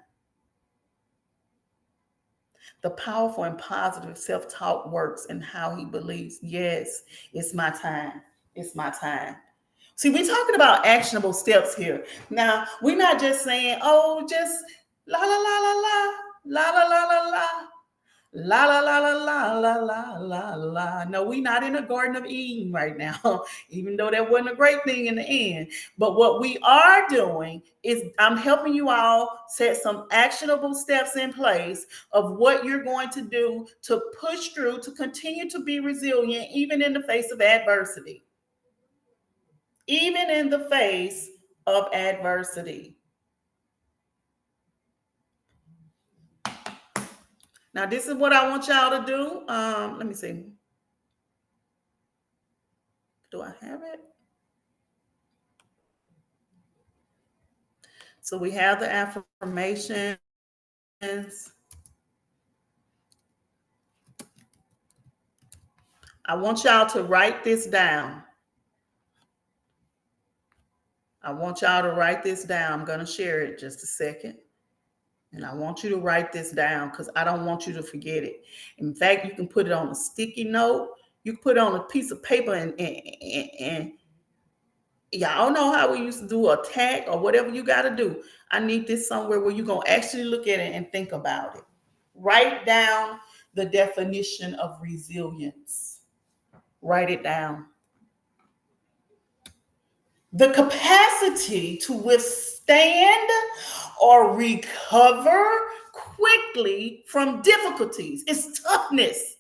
The powerful and positive self-talk works and how he believes. Yes, it's my time. It's my time. See, we're talking about actionable steps here. Now, we're not just saying, oh, just la la la la la la la la la la. La la la la la la la la la. No, we not in the Garden of Eden right now, even though that wasn't a great thing in the end. But what we are doing is I'm helping you all set some actionable steps in place of what you're going to do to push through, to continue to be resilient, even in the face of adversity. Even in the face of adversity. Now, this is what I want y'all to do. Let me see. Do I have it? So we have the affirmations. I want y'all to write this down. I want y'all to write this down. I'm going to share it just a second. And I want you to write this down because I don't want you to forget it. In fact, you can put it on a sticky note. You can put it on a piece of paper and y'all know how we used to do a tag or whatever you got to do. I need this somewhere where you're going to actually look at it and think about it. Write down the definition of resilience. Write it down. The capacity to withstand or recover quickly from difficulties. It's toughness.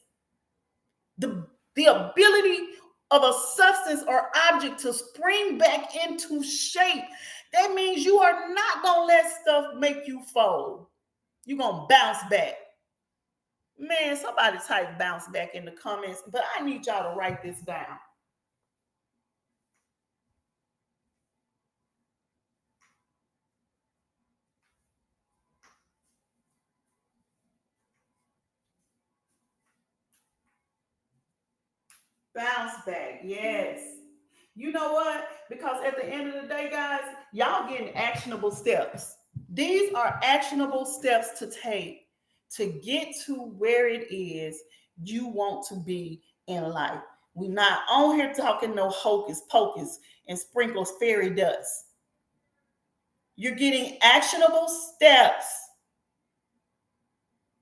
The ability of a substance or object to spring back into shape. That means you are not going to let stuff make you fold. You're going to bounce back. Man, somebody type bounce back in the comments, but I need y'all to write this down. Bounce back, yes. You know what? Because at the end of the day, guys, y'all getting actionable steps. These are actionable steps to take to get to where it is you want to be in life. We're not on here talking no hocus pocus and sprinkles fairy dust. You're getting actionable steps.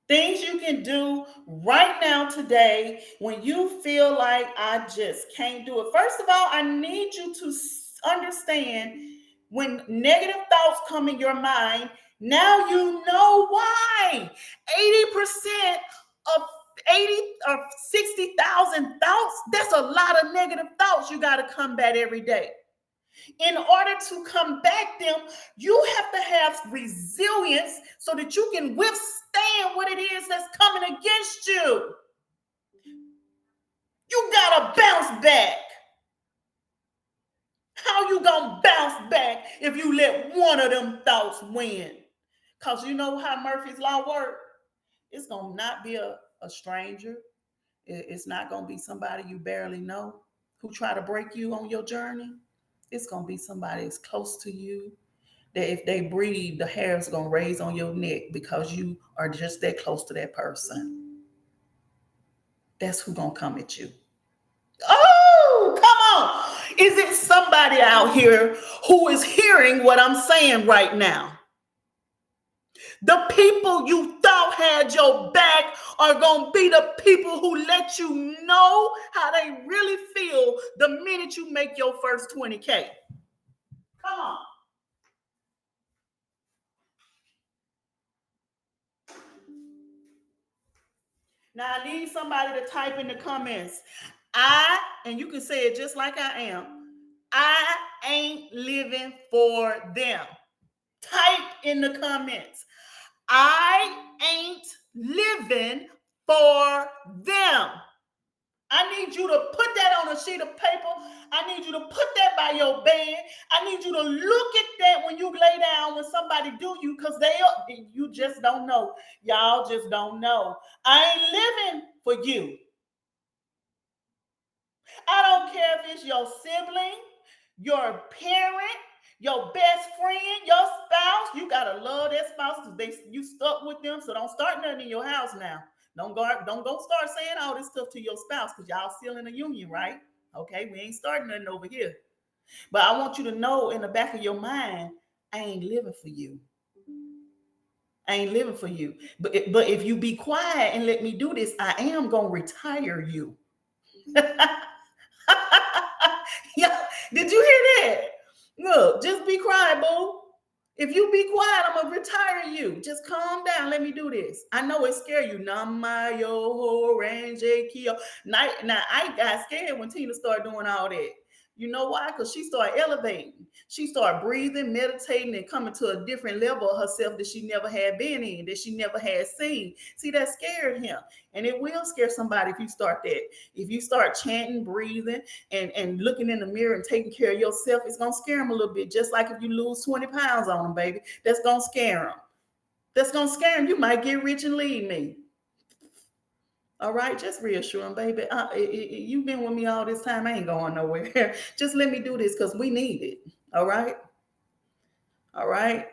Things you can do right now today when you feel like I just can't do it. First of all, I need you to understand when negative thoughts come in your mind, now you know why. 80% of 80 or 60,000 thoughts, that's a lot of negative thoughts you got to combat every day. In order to combat them, you have to have resilience so that you can withstand what it is that's coming against you. You gotta bounce back. How you gonna bounce back if you let one of them thoughts win? Because you know how Murphy's Law works. It's gonna not be a stranger. It's not gonna be somebody you barely know who try to break you on your journey. It's gonna be somebody that's close to you, that if they breathe, the hair's gonna raise on your neck because you are just that close to that person. That's who gonna come at you. Oh, come on. Is it somebody out here who is hearing what I'm saying right now? The people you thought had your back are gonna be the people who let you know how they really feel the minute you make your first 20K. Come on. Now I need somebody to type in the comments. And you can say it just like I am, I ain't living for them. Type in the comments. I ain't living for them. I need you to put that on a sheet of paper. I need you to put that by your bed. I need you to look at that when you lay down when somebody do you, because you just don't know. Y'all just don't know. I ain't living for you. I don't care if it's your sibling, your parent, your best friend, your spouse. You gotta love that spouse because you stuck with them. So don't start nothing in your house now. Don't go start saying all this stuff to your spouse because y'all still in a union, right? Okay, we ain't starting nothing over here. But I want you to know in the back of your mind, I ain't living for you. I ain't living for you. But if you be quiet and let me do this, I am gonna retire you. Yeah, did you hear that? Look, just be quiet, boo. If you be quiet, I'm gonna retire you. Just calm down. Let me do this. I know it scare you. Namayo ho range kyo. Now I got scared when Tina started doing all that. You know why? Because she started elevating. She started breathing, meditating, and coming to a different level of herself that she never had been in, that she never had seen. See, that scared him. And it will scare somebody if you start that. If you start chanting, breathing, and looking in the mirror and taking care of yourself, it's gonna scare them a little bit. Just like if you lose 20 pounds on them, baby, that's gonna scare them. That's gonna scare them. You might get rich and leave me. All right, just reassure them, baby. You've been with me all this time. I ain't going nowhere. Just let me do this because we need it. All right, all right.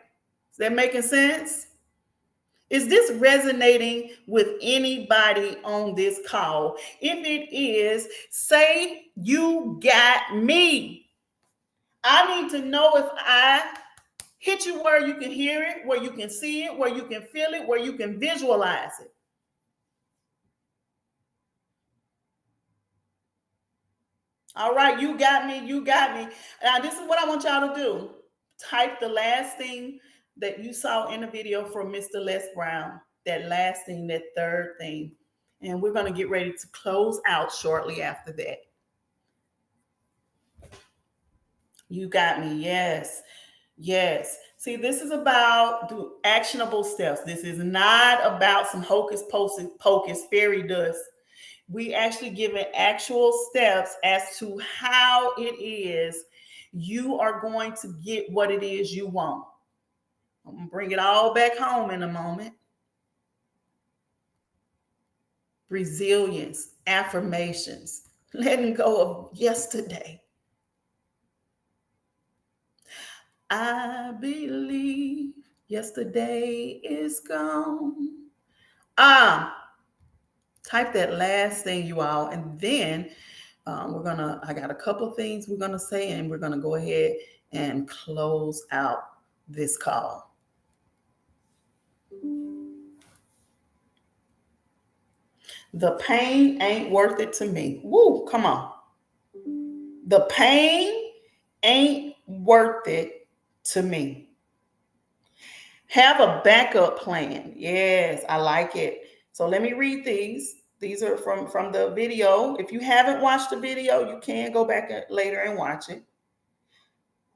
Is that making sense? Is this resonating with anybody on this call? If it is, say you got me. I need to know if I hit you where you can hear it, where you can see it, where you can feel it, where you can visualize it. All right, you got me. You got me. Now, this is what I want y'all to do. Type the last thing that you saw in the video from Mr. Les Brown. That last thing, that third thing. And we're going to get ready to close out shortly after that. You got me. Yes. Yes. See, this is about do actionable steps. This is not about some hocus pocus fairy dust. We actually given actual steps as to how it is you are going to get what it is you want. I'm going to bring it all back home in a moment. Resilience, affirmations, letting go of yesterday. I believe yesterday is gone. Type that last thing, you all, and then I got a couple things we're gonna say, and we're gonna go ahead and close out this call. The pain ain't worth it to me. Woo, come on. The pain ain't worth it to me. Have a backup plan. Yes, I like it. So let me read these. These are from the video. If you haven't watched the video, you can go back later and watch it.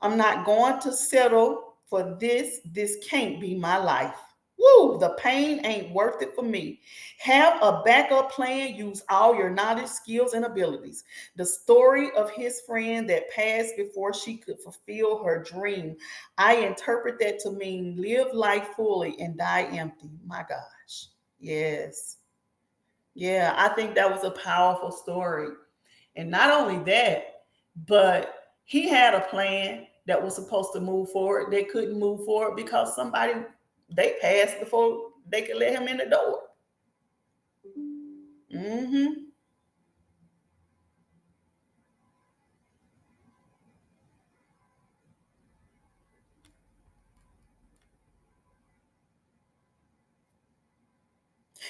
I'm not going to settle for this. This can't be my life. Woo, the pain ain't worth it for me. Have a backup plan. Use all your knowledge, skills, and abilities. The story of his friend that passed before she could fulfill her dream. I interpret that to mean live life fully and die empty. My gosh. Yes. Yeah, I think that was a powerful story. And not only that, but he had a plan that was supposed to move forward. They couldn't move forward because somebody they passed before they could let him in the door. Mm-hmm.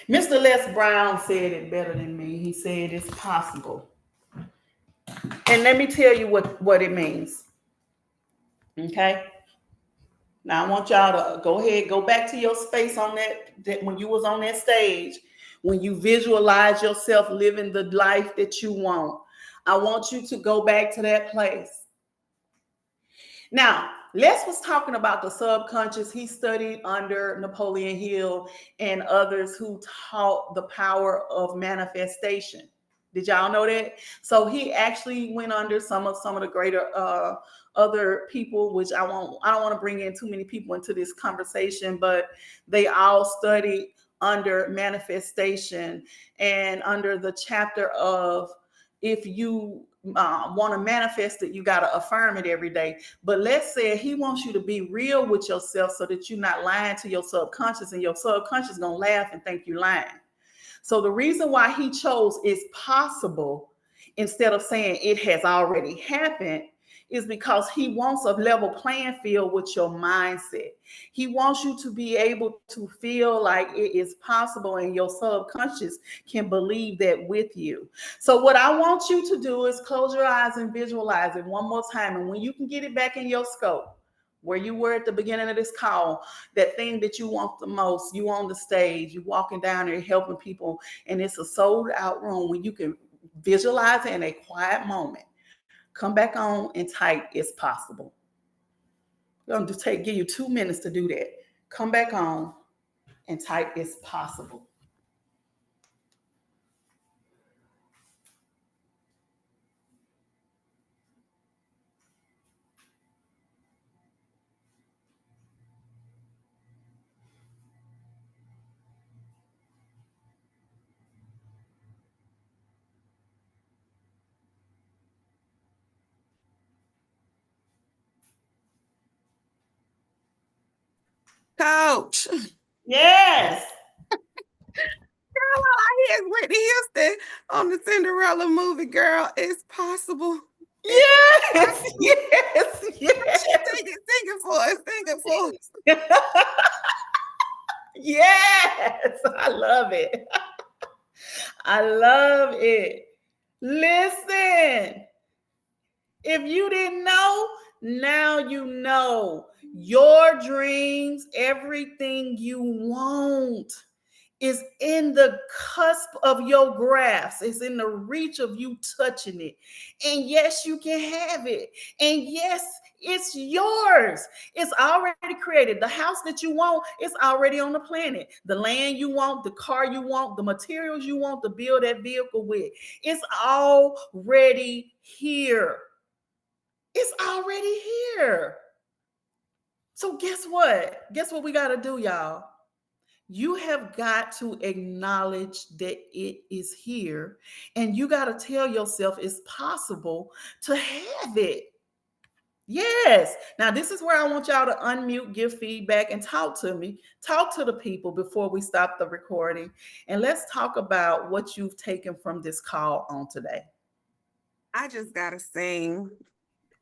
Mr. Les Brown said it better than me. He said it's possible. And let me tell you what it means. Okay. Now I want y'all to go ahead, go back to your space on that when you was on that stage, when you visualize yourself living the life that you want. I want you to go back to that place. Now, Les was talking about the subconscious. He studied under Napoleon Hill and others who taught the power of manifestation. Did y'all know that? So he actually went under some of the greater other people, which I don't want to bring in too many people into this conversation, but they all studied under manifestation and under the chapter of if you want to manifest it, you got to affirm it every day. But let's say he wants you to be real with yourself so that you're not lying to your subconscious, and your subconscious gonna laugh and think you lying. So the reason why he chose is possible instead of saying it has already happened is because he wants a level playing field with your mindset. He wants you to be able to feel like it is possible, and your subconscious can believe that with you. So, what I want you to do is close your eyes and visualize it one more time. And when you can get it back in your scope, where you were at the beginning of this call, that thing that you want the most, you on the stage, you walking down there helping people, and it's a sold out room when you can visualize it in a quiet moment. Come back on and type "it's possible." I'm gonna give you 2 minutes to do that. Come back on and type "it's possible." Coach. Yes. Girl, all I hear is Whitney Houston on the Cinderella movie. Girl, it's possible. Yes. Yes. Yes. Singing for us, singing for us. Yes. I love it. I love it. Listen, if you didn't know, now you know. Your dreams, everything you want, is in the cusp of your grasp. It's in the reach of you touching it. And yes, you can have it. And yes, it's yours. It's already created. The house that you want is already on the planet. The land you want, the car you want, the materials you want to build that vehicle with, it's already here. It's already here. So guess what? Guess what we got to do, y'all? You have got to acknowledge that it is here, and you got to tell yourself it's possible to have it. Yes. Now, this is where I want y'all to unmute, give feedback, and talk to me. Talk to the people before we stop the recording. And let's talk about what you've taken from this call on today. I just gotta sing.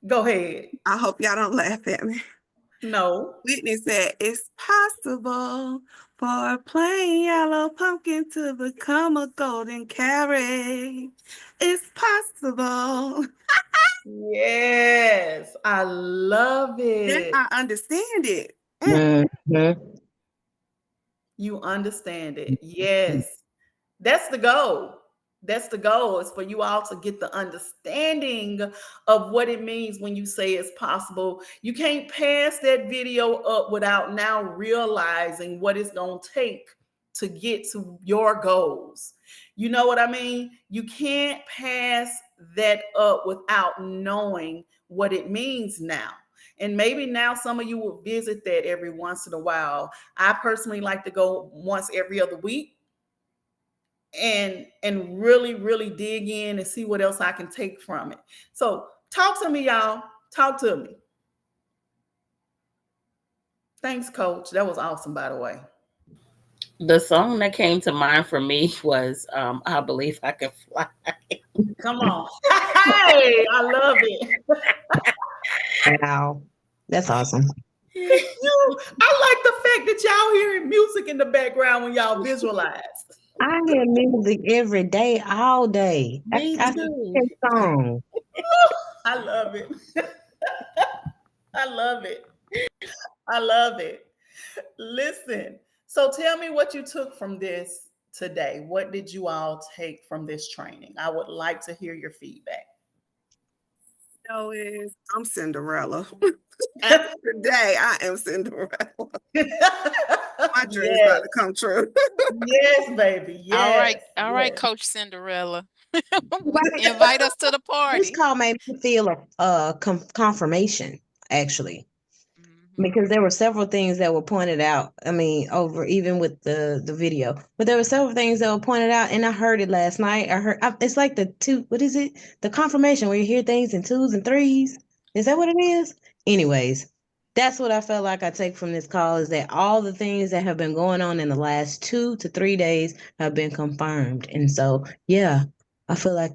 Go ahead. I hope y'all don't laugh at me. No. Whitney said, it's possible for a plain yellow pumpkin to become a golden carrot. It's possible. Yes. I love Then it. I understand it. Mhm. You understand it. Yes. That's the goal. That's the goal, is for you all to get the understanding of what it means when you say it's possible. You can't pass that video up without now realizing what it's going to take to get to your goals. You know what I mean? You can't pass that up without knowing what it means now. And maybe now some of you will visit that every once in a while. I personally like to go once every other week and really dig in and see what else I can take from it. So talk to me, y'all. Talk to me. Thanks, Coach. That was awesome, by the way. The song that came to mind for me was I Believe I Can Fly. Come on. Hey, I love it. Wow. That's awesome. I like the fact that y'all hearing music in the background when y'all visualize. I hear music every day, all day. Me I too. hear songs. I love it. I love it. I love it. Listen. So tell me what you took from this today. What did you all take from this training? I would like to hear your feedback. So is I'm Cinderella. After today, I am Cinderella. My dream's Yes. about to come true. Yes, baby. Yes. All right, Yes. Coach Cinderella. Right. Invite us to the This party. call made me feel a confirmation, actually. Mhm. Because there were several things that were pointed out. I mean, over even with the video, but there were several things that were pointed out, and I heard it last night. It's like the two. What is it? The confirmation where you hear things in twos and threes. Is that what it is? Anyways, that's what I felt like I take from this call, is that all the things that have been going on in the last 2 to 3 days have been confirmed, and so yeah, I feel like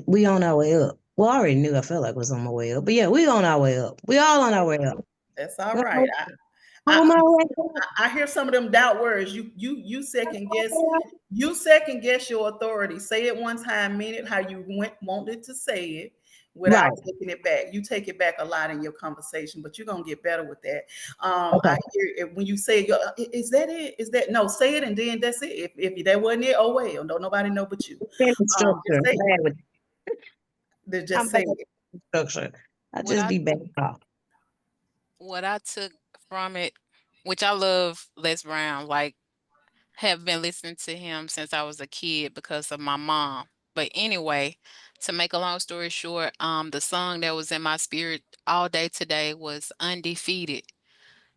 we on our way up. Well, I already knew I felt like I was on my way up. But yeah, we on our way up. We all on our way up. That's all Girl, right. on I, my way up. I hear some of them doubt words. You second guess. You second guess your authority. Say it one time, mean it how you wanted to say it, without Right. taking it back. You take it back a lot in your conversation, but you're gonna get better with that. Okay. I hear it when you say, "Is that it? Is that no?" Say it, and then that's it. If that wasn't it, oh well. Don't nobody know but you. Send the structure. Just say it. Bad with, I'm Just bad say with it. structure. I What just I be back off. what I took from it, which I love Les Brown, like have been listening to him since I was a kid because of my mom. But anyway, to make a long story short, the song that was in my spirit all day today was Undefeated.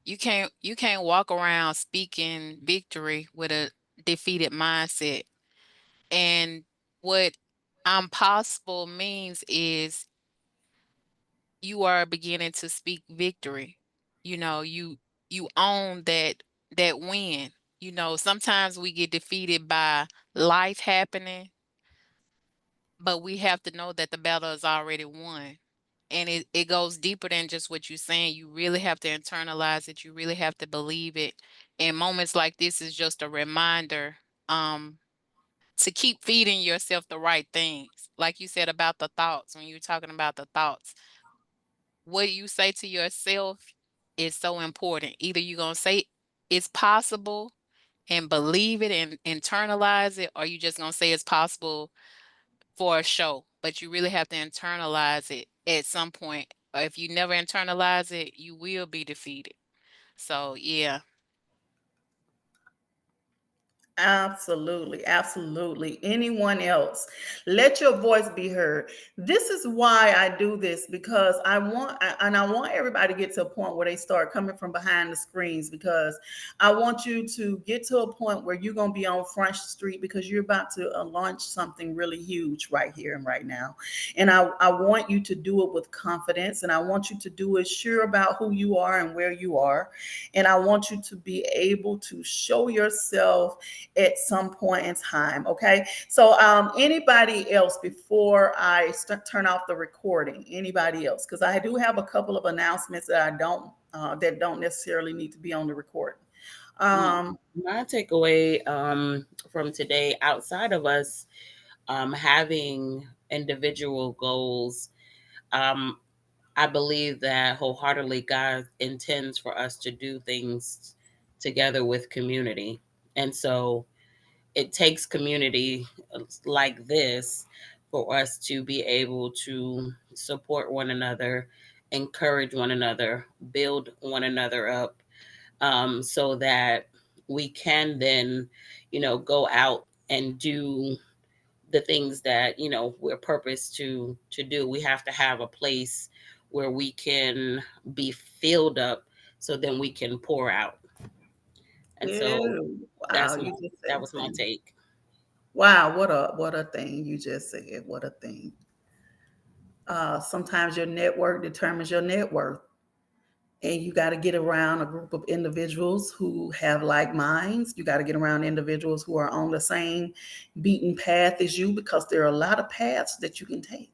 You can't walk around speaking victory with a defeated mindset. And what I'm possible means is you are beginning to speak victory. You own that win. Sometimes we get defeated by life happening, but we have to know that the battle is already won. And it goes deeper than just what you're saying. You really have to internalize it. You really have to believe it. And moments like this is just a reminder um to keep feeding yourself the right things. Like you said about the thoughts, when you're talking about the thoughts, what you say to yourself is so important. Either you're going to say it's possible and believe it and internalize it, or you just going to say it's possible for a show. But you really have to internalize it at some point. Or if you never internalize it, you will be defeated. So, yeah. Absolutely, absolutely. Anyone else? Let your voice be heard. This is why I do this, because and I want everybody to get to a point where they start coming from behind the screens, because I want you to get to a point where you're going to be on Front Street, because you're about to launch something really huge right here and right now. And I want you to do it with confidence, and I want you to do it sure about who you are and where you are. And I want you to be able to show yourself at some point in time. Okay. So, anybody else before I turn off the recording? Anybody else? Because I do have a couple of announcements that don't necessarily need to be on the recording. My takeaway from today, outside of us having individual goals, um, I believe that wholeheartedly God intends for us to do things together with community. And so it takes community like this for us to be able to support one another, encourage one another, build one another up, so that we can then, go out and do the things that we're purposed to do. We have to have a place where we can be filled up, so then we can pour out. And so Ew, wow, that's you my just that said was my thing. take. Wow, what a thing you just said. What a thing. Sometimes your network determines your net worth. And you got to get around a group of individuals who have like minds. You got to get around individuals who are on the same beaten path as you, because there are a lot of paths that you can take.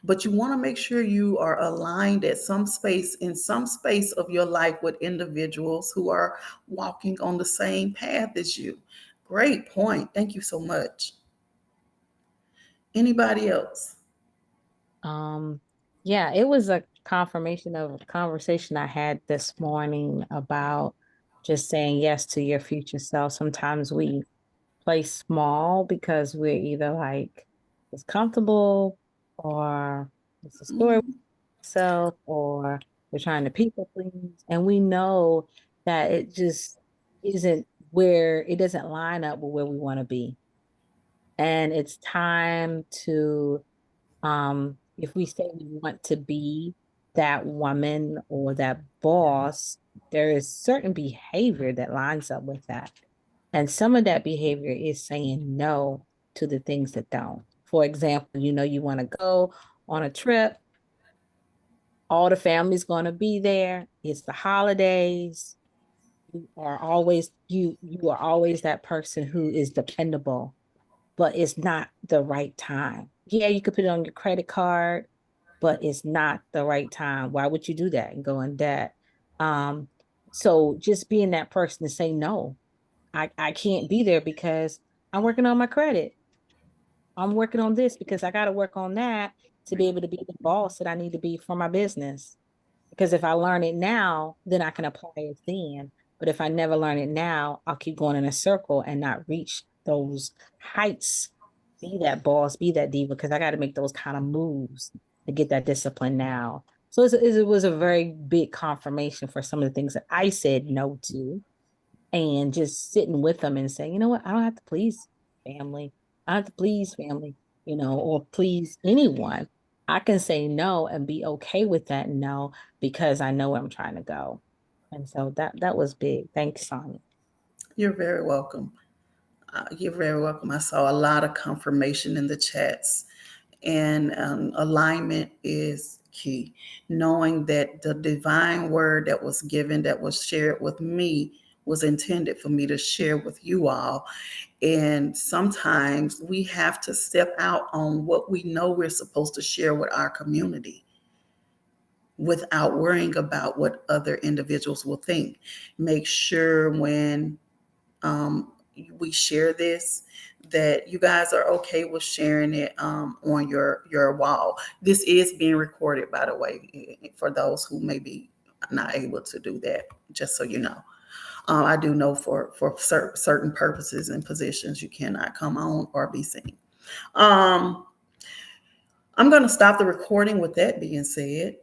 But you want to make sure you are aligned at in some space of your life with individuals who are walking on the same path as you. Great point. Thank you so much. Anybody else? Um, yeah, it was a confirmation of a conversation I had this morning about just saying yes to your future self. Sometimes we play small because we're either like it's comfortable, or it's a story with Mhm. self, or we're trying to people please. And we know that it just isn't where it doesn't line up with where we want to be. And it's time to if we say we want to be that woman or that boss, there is certain behavior that lines up with that. And some of that behavior is saying no to the things that don't. For example, you want to go on a trip, all the family's going to be there. It's the holidays. You are always that person who is dependable, but it's not the right time. Yeah, you could put it on your credit card, but it's not the right time. Why would you do that and go in debt? Um, so just being that person to say no, I can't be there because I'm working on my credit. I'm working on this because I got to work on that to be able to be the boss that I need to be for my business. Because if I learn it now, then I can apply it then. But if I never learn it now, I'll keep going in a circle and not reach those heights. Be that boss, be that diva, because I got to make those kind of moves to get that discipline now. So it was a very big confirmation for some of the things that I said no to, and just sitting with them and saying, you know what, I don't have to please family. I don't have to please family, or please anyone. I can say no and be okay with that no because I know where I'm trying to go. And so that was big. Thanks, Sonia. You're very welcome. You're very welcome. I saw a lot of confirmation in the chats, and alignment is key. Knowing that the divine word that was given, that was shared with me, was intended for me to share with you all. And sometimes we have to step out on what we know we're supposed to share with our community without worrying about what other individuals will think. Make sure when um, we share this that you guys are okay with sharing it on your wall. This is being recorded, by the way, for those who may be not able to do that, just so you know. I do know for certain purposes and positions you cannot come on or be seen. um, I'm going to stop the recording with that being said.